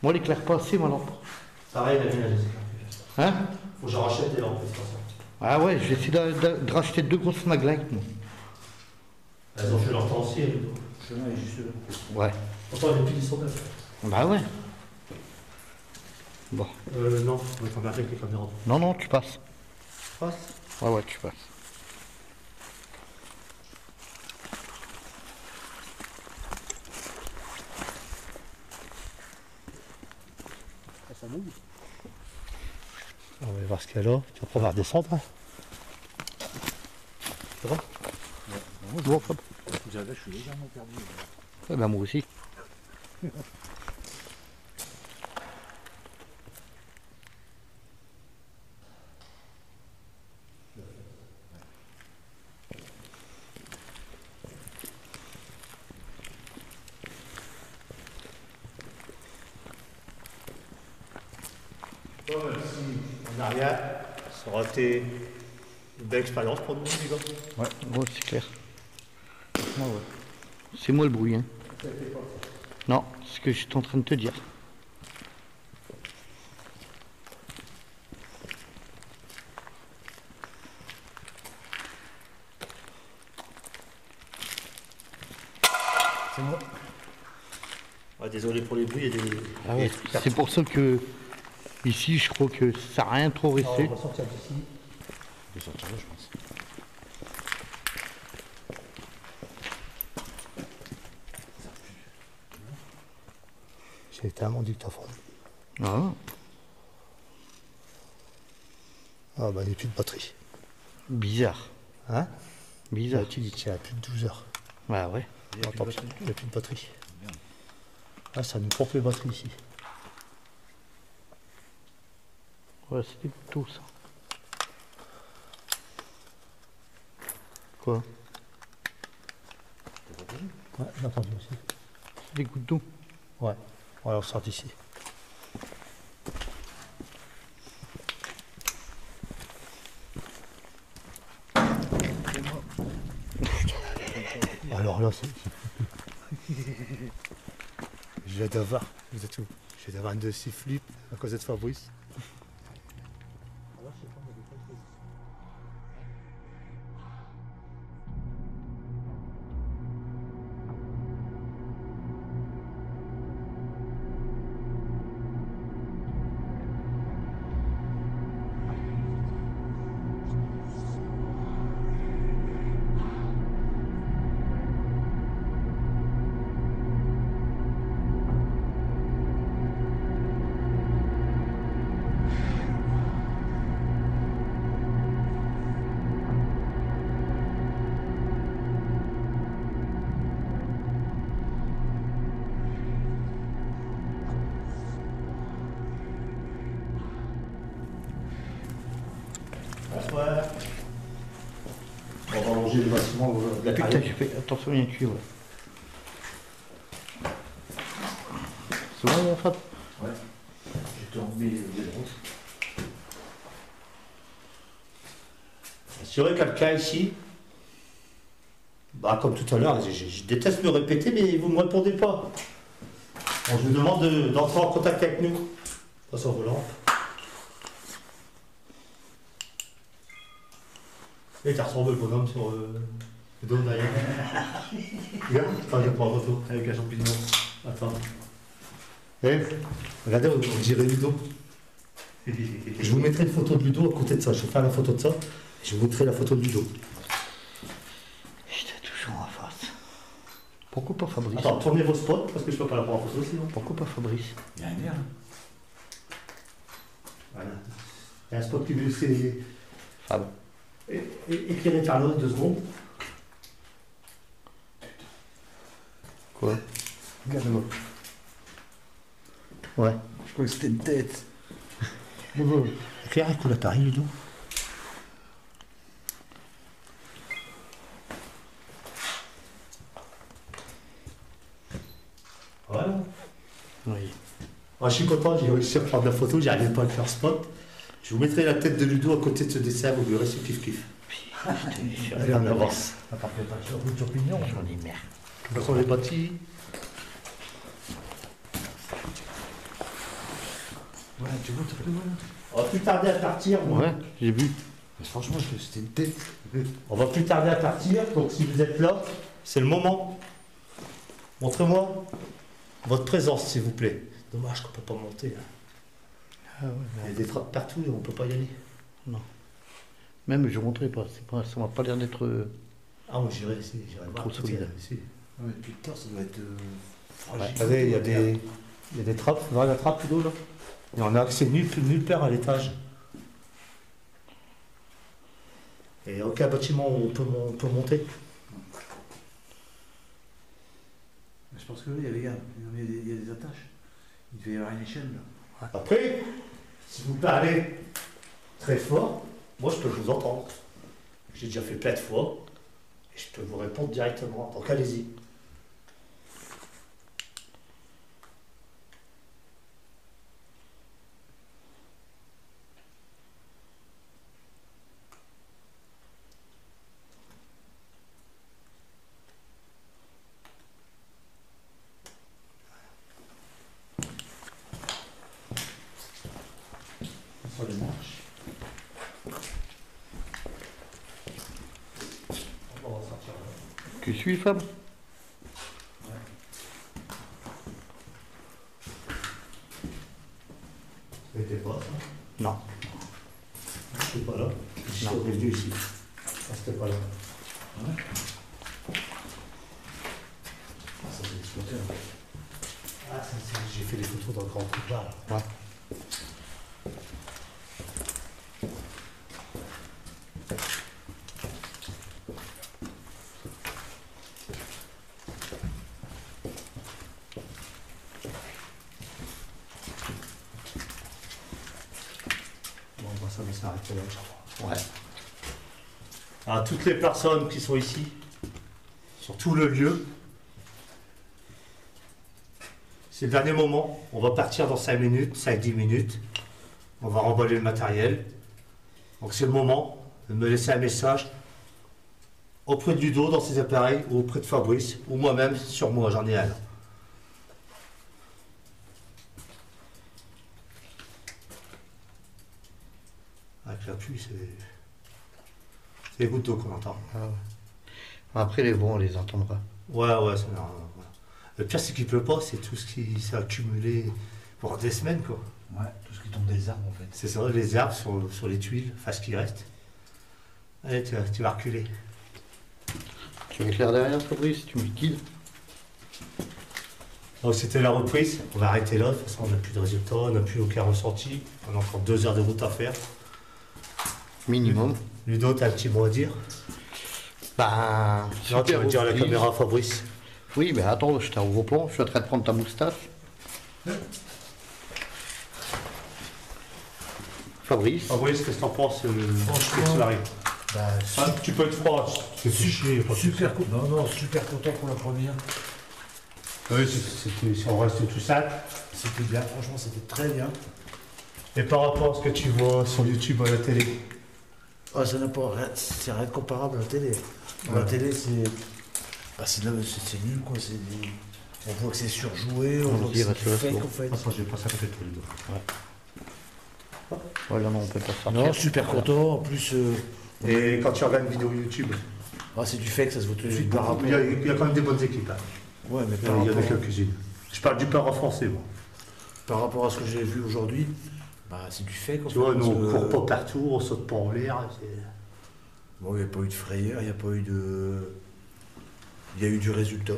Speaker 2: Moi, elle éclaire pas assez, ma lampe.
Speaker 1: Pareil, la mienne,
Speaker 2: Hein?
Speaker 1: faut que j'en rachète des lampes, de toute façon.
Speaker 2: Ah ouais, je vais essayer de racheter 2 grosses maglite, moi.
Speaker 1: Elles ont fait leur temps aussi, elles.
Speaker 3: Le chemin est juste là.
Speaker 2: Ouais.
Speaker 1: Pourtant, les piles sont neuves.
Speaker 2: Bah ouais. Bon.
Speaker 1: Non, on va t'en avec les caméras.
Speaker 2: Non, non, tu passes.
Speaker 1: Passe.
Speaker 2: Ouais, ouais, tu passes.
Speaker 3: Ça mouille.
Speaker 1: On va voir ce qu'il y a là. Tu vas pas voir descendre. Hein. Ça va?
Speaker 2: Bon, Fab.
Speaker 3: Je suis légèrement perdu.
Speaker 2: Eh ben, moi aussi.
Speaker 1: Bon, même si on n'a rien, ça aura été une belle expérience pour nous, les gars.
Speaker 2: Ouais, c'est clair. Ouais, ouais. C'est moi le bruit, hein. Non, c'est ce que je suis en train de te dire.
Speaker 1: C'est moi. Ouais, désolé pour les bruits, il y a des.
Speaker 2: Ah ouais, c'est pour ça que ici, je crois que ça n'a rien trop resté.
Speaker 1: On va sortir d'ici.
Speaker 3: Je vais sortir là, je pense.
Speaker 1: J'ai éteint mon dictaphone.
Speaker 2: Ah,
Speaker 1: Ah bah il n'y a plus de batterie.
Speaker 2: bizarre.
Speaker 1: Hein?
Speaker 2: Bizarre.
Speaker 1: Là, tu dis tiens, plus de 12 heures.
Speaker 2: Bah ouais.
Speaker 3: Il y a plus de batterie.
Speaker 1: Il n'y a plus de batterie. Ah, ça nous pompe les batteries ici.
Speaker 2: Ouais, c'était tout ça. Quoi?
Speaker 1: Ouais, j'ai entendu aussi.
Speaker 2: C'est des gouttes d'eau.
Speaker 1: Ouais, on sort d'ici. Alors là, c'est. Je viens d'avoir, vous êtes où? Je viens d'avoir un de ces flips à cause de Fabrice. Bonsoir. On va longer le bâtiment de la
Speaker 2: Putain,
Speaker 1: carrière.
Speaker 2: j'ai fait attention, il y a un tuyau là. C'est bon, mon Fab?
Speaker 3: Ouais. J'ai tombé des routes.
Speaker 1: S'il y aurait quelqu'un ici, bah comme tout à l'heure, je déteste me répéter, mais vous ne me répondez pas. Bon, je vous demande d'entrer en contact avec nous. Passe au volant. Et t'as ressemblé le bonhomme sur le dos derrière. Regarde, attends, je vais prendre la photo.
Speaker 3: Avec un champignon.
Speaker 1: Attends. Eh, regardez, on dirait Ludo. Je vous mettrai une photo de Ludo à côté de ça. Je vais faire la photo de ça. Et je vous mettrai la photo de Ludo.
Speaker 2: J'étais toujours en face. Pourquoi pas Fabrice?
Speaker 1: Attends, tournez vos spots parce que je peux pas la prendre en photo sinon.
Speaker 2: Pourquoi pas Fabrice?
Speaker 3: Il y a un air.
Speaker 1: Voilà. Il y a un spot qui veut c'est
Speaker 2: Fab.
Speaker 1: éclairé par l'autre 2 secondes.
Speaker 2: Quoi?
Speaker 3: Regarde-moi.
Speaker 1: Ouais.
Speaker 3: Je crois que c'était une tête.
Speaker 1: Éclaire avec l'appareil Ludo. Voilà.
Speaker 2: Oui.
Speaker 1: Moi, je suis content, j'ai réussi à prendre la photo, j'arrivais pas à le faire spot. Je vous mettrai la tête de Ludo à côté de ce dessin, vous verrez ce kiff-kiff. Allez, on avance.
Speaker 3: À part que t'as un champignon.
Speaker 2: J'en ai marre.
Speaker 1: De toute façon, les bâtis.
Speaker 3: Ouais, tu vois, t'as plus mal.
Speaker 1: On va plus tarder à partir, moi.
Speaker 2: Ouais, j'ai vu.
Speaker 3: Mais franchement, je crois que c'était une tête.
Speaker 1: On va plus tarder à partir, donc si vous êtes là, c'est le moment. Montrez-moi votre présence, s'il vous plaît. Dommage qu'on ne peut pas monter. Hein.
Speaker 2: Ah ouais,
Speaker 1: Il y a des trappes partout et on ne peut pas y aller.
Speaker 2: même je ne montrerai pas. Ça m'a pas l'air d'être.
Speaker 1: Ah, moi j'irai ici, j'irai voir.
Speaker 2: Trop solide.
Speaker 1: Ici.
Speaker 3: Ouais, depuis tout à l'heure, ça doit être fragile.
Speaker 1: Regardez, il y a des trappes. Vous voyez la trappe d'eau là? Et on a accès nulle part à l'étage. Et aucun bâtiment où on peut monter.
Speaker 3: Je pense que oui, les gars, il y a des attaches. Il devait y avoir une échelle là.
Speaker 1: Après, si vous parlez très fort, moi je peux vous entendre. J'ai déjà fait plein de fois. Et je peux vous répondre directement. Donc allez-y. Sur les marches. On va ressortir là.
Speaker 2: Tu suis, Fab?
Speaker 1: C'était pas ça.
Speaker 2: Non.
Speaker 1: Je suis pas là. Je suis revenu ici. Ah, c'était pas là.
Speaker 3: Ouais. Ah, ça s'est exploité. Hein.
Speaker 1: Ah, j'ai fait des photos dans le grand trou là.
Speaker 2: Ouais.
Speaker 1: Bon, bah, ça va s'arrêter là, je crois.
Speaker 2: Ouais.
Speaker 1: À toutes les personnes qui sont ici, sur tout le lieu, c'est le dernier moment. On va partir dans 5 minutes, 5-10 minutes. On va remballer le matériel. Donc c'est le moment de me laisser un message auprès de Ludo dans ses appareils ou auprès de Fabrice ou moi-même sur moi, j'en ai un. Là. Avec la pluie, c'est les gouttes d'eau qu'on entend.
Speaker 2: Ah ouais. Après, les vents, on les entendra.
Speaker 1: Ouais, c'est normal. Voilà. Le pire, c'est qu'il pleut pas, c'est tout ce qui s'est accumulé pour des semaines, quoi.
Speaker 3: Ouais, tout ce qui tombe des arbres en fait.
Speaker 1: C'est ça, les arbres sur les tuiles, enfin ce qui reste. Allez, tu vas reculer.
Speaker 2: Tu m'éclaires derrière, Fabrice? Tu me guides?
Speaker 1: Donc c'était la reprise, on va arrêter là, de toute façon on n'a plus de résultats, on n'a plus aucun ressenti. On a encore 2 heures de route à faire.
Speaker 2: Minimum.
Speaker 1: Ludo, t'as un petit mot à dire?
Speaker 2: Bah,
Speaker 1: Non, tu vas dire à la
Speaker 2: reprise.
Speaker 1: caméra, Fabrice.
Speaker 2: Oui, mais attends, je t'ai en gros plan, je suis en train de prendre ta moustache. Fabrice.
Speaker 1: Fabrice, qu'est-ce que t'en penses
Speaker 3: Franchement,
Speaker 1: que tu arrives?
Speaker 3: Bah,
Speaker 1: Tu peux être froid, tu peux chier, pas de souci.
Speaker 3: super content pour la première.
Speaker 1: Oui, si on reste tout simple.
Speaker 3: C'était bien, franchement, c'était très bien.
Speaker 1: Et par rapport à ce que tu vois sur YouTube ou à la télé?
Speaker 3: Ah, ça n'a pas rien, c'est rien de comparable à la télé. La
Speaker 1: Ouais.
Speaker 3: télé, c'est. Ah, c'est nul quoi. On voit que c'est surjoué, on voit que
Speaker 2: dirait
Speaker 3: c'est
Speaker 2: que c'est
Speaker 3: fake
Speaker 2: bon.
Speaker 3: en fait.
Speaker 1: Attends, je vais passer à côté de toi, Ludo.
Speaker 2: Voilà, non, on peut pas sortir.
Speaker 3: Non, super content. En plus,
Speaker 1: Et quand tu regardes une vidéo YouTube,
Speaker 3: c'est du fake, ça se voit tout de suite par rapport.
Speaker 1: il y a quand même des bonnes équipes. Hein.
Speaker 3: Ouais, mais
Speaker 1: Il y en a
Speaker 3: par
Speaker 1: quelques-unes. Je parle du parent français, moi.
Speaker 3: rapport à ce que j'ai vu aujourd'hui, c'est du fake en
Speaker 1: Tu
Speaker 3: fait.
Speaker 1: vois, nous,
Speaker 3: parce
Speaker 1: on
Speaker 3: que-
Speaker 1: court pas partout, on saute pas en l'air.
Speaker 3: Bon, il n'y a pas eu de frayeur, il n'y a pas eu de. Il y a eu du résultat.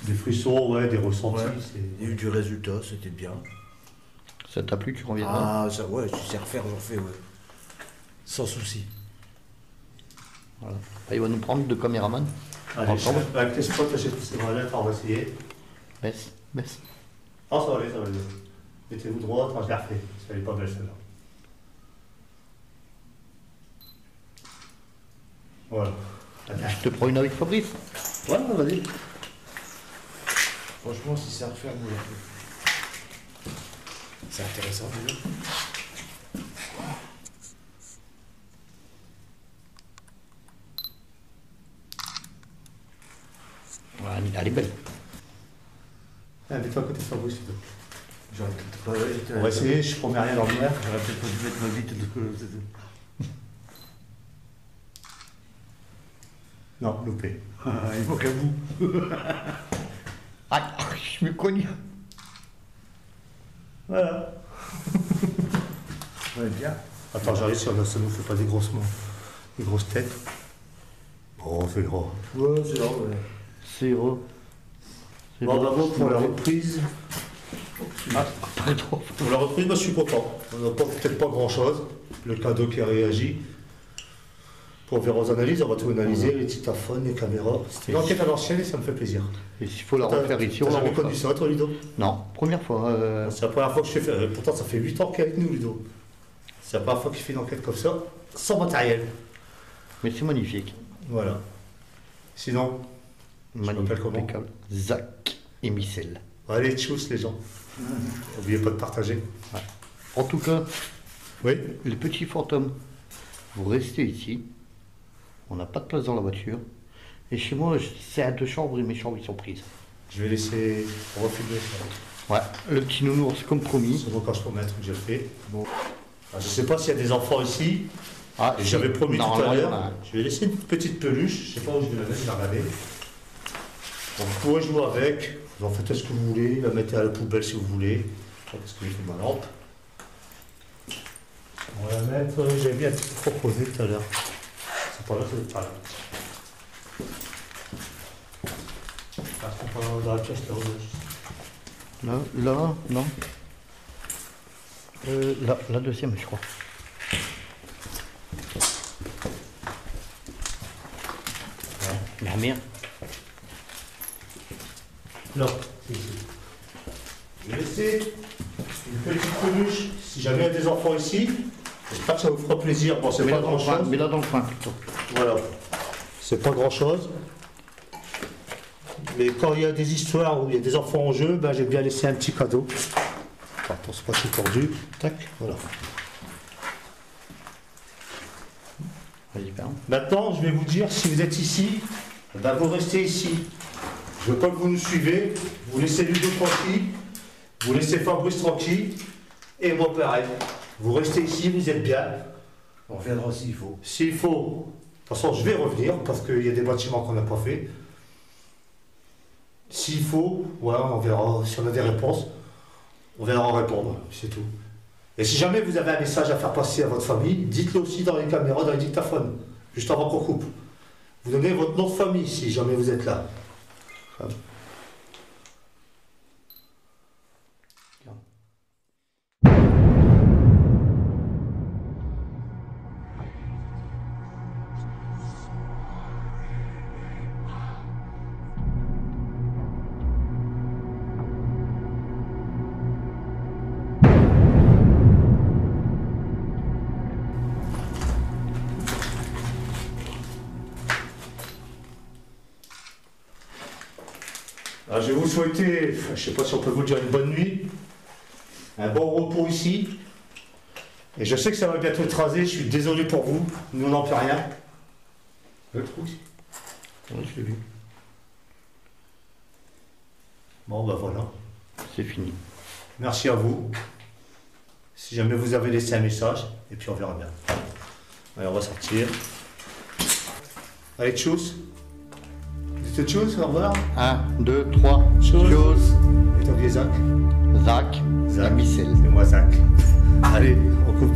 Speaker 1: Des frissons, ouais, des ressentis.
Speaker 3: Ouais.
Speaker 1: c'est-
Speaker 3: Il y a eu du résultat, c'était bien.
Speaker 2: Ça t'a plu, tu reviendras?
Speaker 3: Ah, ça, ouais, si c'est à refaire, j'en fais, ouais. Sans souci.
Speaker 2: Voilà. Ah, il va nous prendre 2 caméramans.
Speaker 1: Allez,
Speaker 2: Encore.
Speaker 1: avec les spots, c'est vrai, on va essayer.
Speaker 2: Baisse, baisse.
Speaker 1: Ah, ça va aller, ça va aller. Mettez-vous droit, moi je l'ai refait. Ça n'est pas belle celle-là. Voilà.
Speaker 2: Je te prends une avec Fabrice.
Speaker 1: Ouais, vas-y.
Speaker 3: Franchement, si c'est à refaire, moi, j'en fais. C'est intéressant, déjà.
Speaker 2: Voilà, elle est belle.
Speaker 1: Ah, mets-toi à côté de Fabrice, s'il te plaît.
Speaker 3: J'aurais peut-être pas.
Speaker 1: On va essayer, je promets rien dans le l'air.
Speaker 3: J'aurais peut-être pas dû mettre ma bite de.
Speaker 1: Non, loupé.
Speaker 3: Il manque un bout.
Speaker 2: Ah, je me cogne.
Speaker 1: Voilà.
Speaker 3: Ouais, bien.
Speaker 1: Attends, j'arrive si ça nous fait pas des grosses mains, des grosses têtes. Oh, c'est gros.
Speaker 3: Ouais, c'est là, ouais.
Speaker 2: C'est gros. C'est
Speaker 1: Bon,
Speaker 2: beau.
Speaker 1: bravo pour la reprise.
Speaker 2: Ah, pardon.
Speaker 1: On l'a repris, moi je suis content. On n'a peut-être pas grand chose. Le cadeau qui a réagi. Pour verra aux analyses, on va tout analyser, les dictaphones, les caméras. C'était une enquête à l'ancienne et ça me fait plaisir.
Speaker 2: Et s'il faut la refaire ici, on
Speaker 1: T'as
Speaker 2: la
Speaker 1: jamais
Speaker 2: refera.
Speaker 1: connu ça, toi, Ludo?
Speaker 2: Non, première fois.
Speaker 1: C'est la première fois que je fais. Pourtant, ça fait 8 ans qu'il est avec nous, Ludo. C'est la première fois qu'il fait une enquête comme ça, sans matériel.
Speaker 2: Mais c'est magnifique.
Speaker 1: Voilà. Sinon, m'appelle comment?
Speaker 2: Impeccable. Zach et Michel.
Speaker 1: allez, tchuss les gens. N'oubliez pas de partager.
Speaker 2: Ouais. En tout cas,
Speaker 1: Oui.
Speaker 2: les petits fantômes, vous restez ici. On n'a pas de place dans la voiture. Et chez moi, c'est à 2 chambres et mes chambres, ils sont prises.
Speaker 1: Je vais laisser refilmer ça.
Speaker 2: Ouais, le petit nounours, comme promis.
Speaker 1: C'est bon quand je peux mettre que j'ai fait. Bon. Alors, je ne sais pas s'il y a des enfants ici.
Speaker 2: Ah,
Speaker 1: Et j'avais promis tout à
Speaker 2: normalement, il y en a
Speaker 1: l'heure.
Speaker 2: un.
Speaker 1: Je vais laisser une petite peluche. Je ne sais pas où je vais la mettre, je vais la regarder. Donc, vous pouvez jouer avec. Vous en faites ce que vous voulez. La mettez à la poubelle si vous voulez. Parce que j'ai fait ma lampe. On va la mettre. J'avais bien proposé tout à l'heure. C'est pas là, c'est pas là. Parce qu'on peut dans la pièce là.
Speaker 2: Là, non. La deuxième, je crois. Ouais, la merde.
Speaker 1: Là, c'est ici. Je vais laisser une petite peluche. Si jamais il y a des enfants ici, j'espère que ça vous fera plaisir. Bon, c'est pas grand chose.
Speaker 2: Mais là dans le coin plutôt.
Speaker 1: Voilà. C'est pas grand chose. Mais quand il y a des histoires où il y a des enfants en jeu, ben, j'aime bien laisser un petit cadeau. Attends, c'est pas tout tordu. Tac, voilà.
Speaker 2: Vas-y, pardon.
Speaker 1: Maintenant, je vais vous dire, si vous êtes ici, ben, vous restez ici. Je veux pas que vous nous suivez. Vous laissez Ludo tranquille. Vous laissez Fabrice tranquille. Et moi, pareil. Vous restez ici, vous êtes bien.
Speaker 3: On reviendra s'il faut.
Speaker 1: S'il faut, de toute façon, je vais revenir parce qu'il y a des bâtiments qu'on n'a pas fait. S'il faut, voilà, on verra si on a des réponses. On viendra en répondre, c'est tout. Et si jamais vous avez un message à faire passer à votre famille, dites-le aussi dans les caméras, dans les dictaphones, juste avant qu'on coupe. Vous donnez votre nom de famille si jamais vous êtes là. Alors, je vais vous souhaiter, je ne sais pas si on peut vous dire une bonne nuit, un bon repos ici. Et je sais que ça va bientôt être rasé, je suis désolé pour vous, nous on n'en fait rien. Le trou ici.
Speaker 2: Oui, je l'ai vu.
Speaker 1: Bon, ben voilà.
Speaker 2: C'est fini.
Speaker 1: Merci à vous. Si jamais vous avez laissé un message, et puis on verra bien. Allez, on va sortir. Allez, tchuss. Dites tchuss, au revoir.
Speaker 2: 1, 2, 3.
Speaker 1: Tchuss.
Speaker 2: Chose.
Speaker 1: Et t'as oublié Zach?
Speaker 2: Zach.
Speaker 1: Zach.
Speaker 2: Et Michel.
Speaker 1: C'est moi Zach. Allez, on coupe.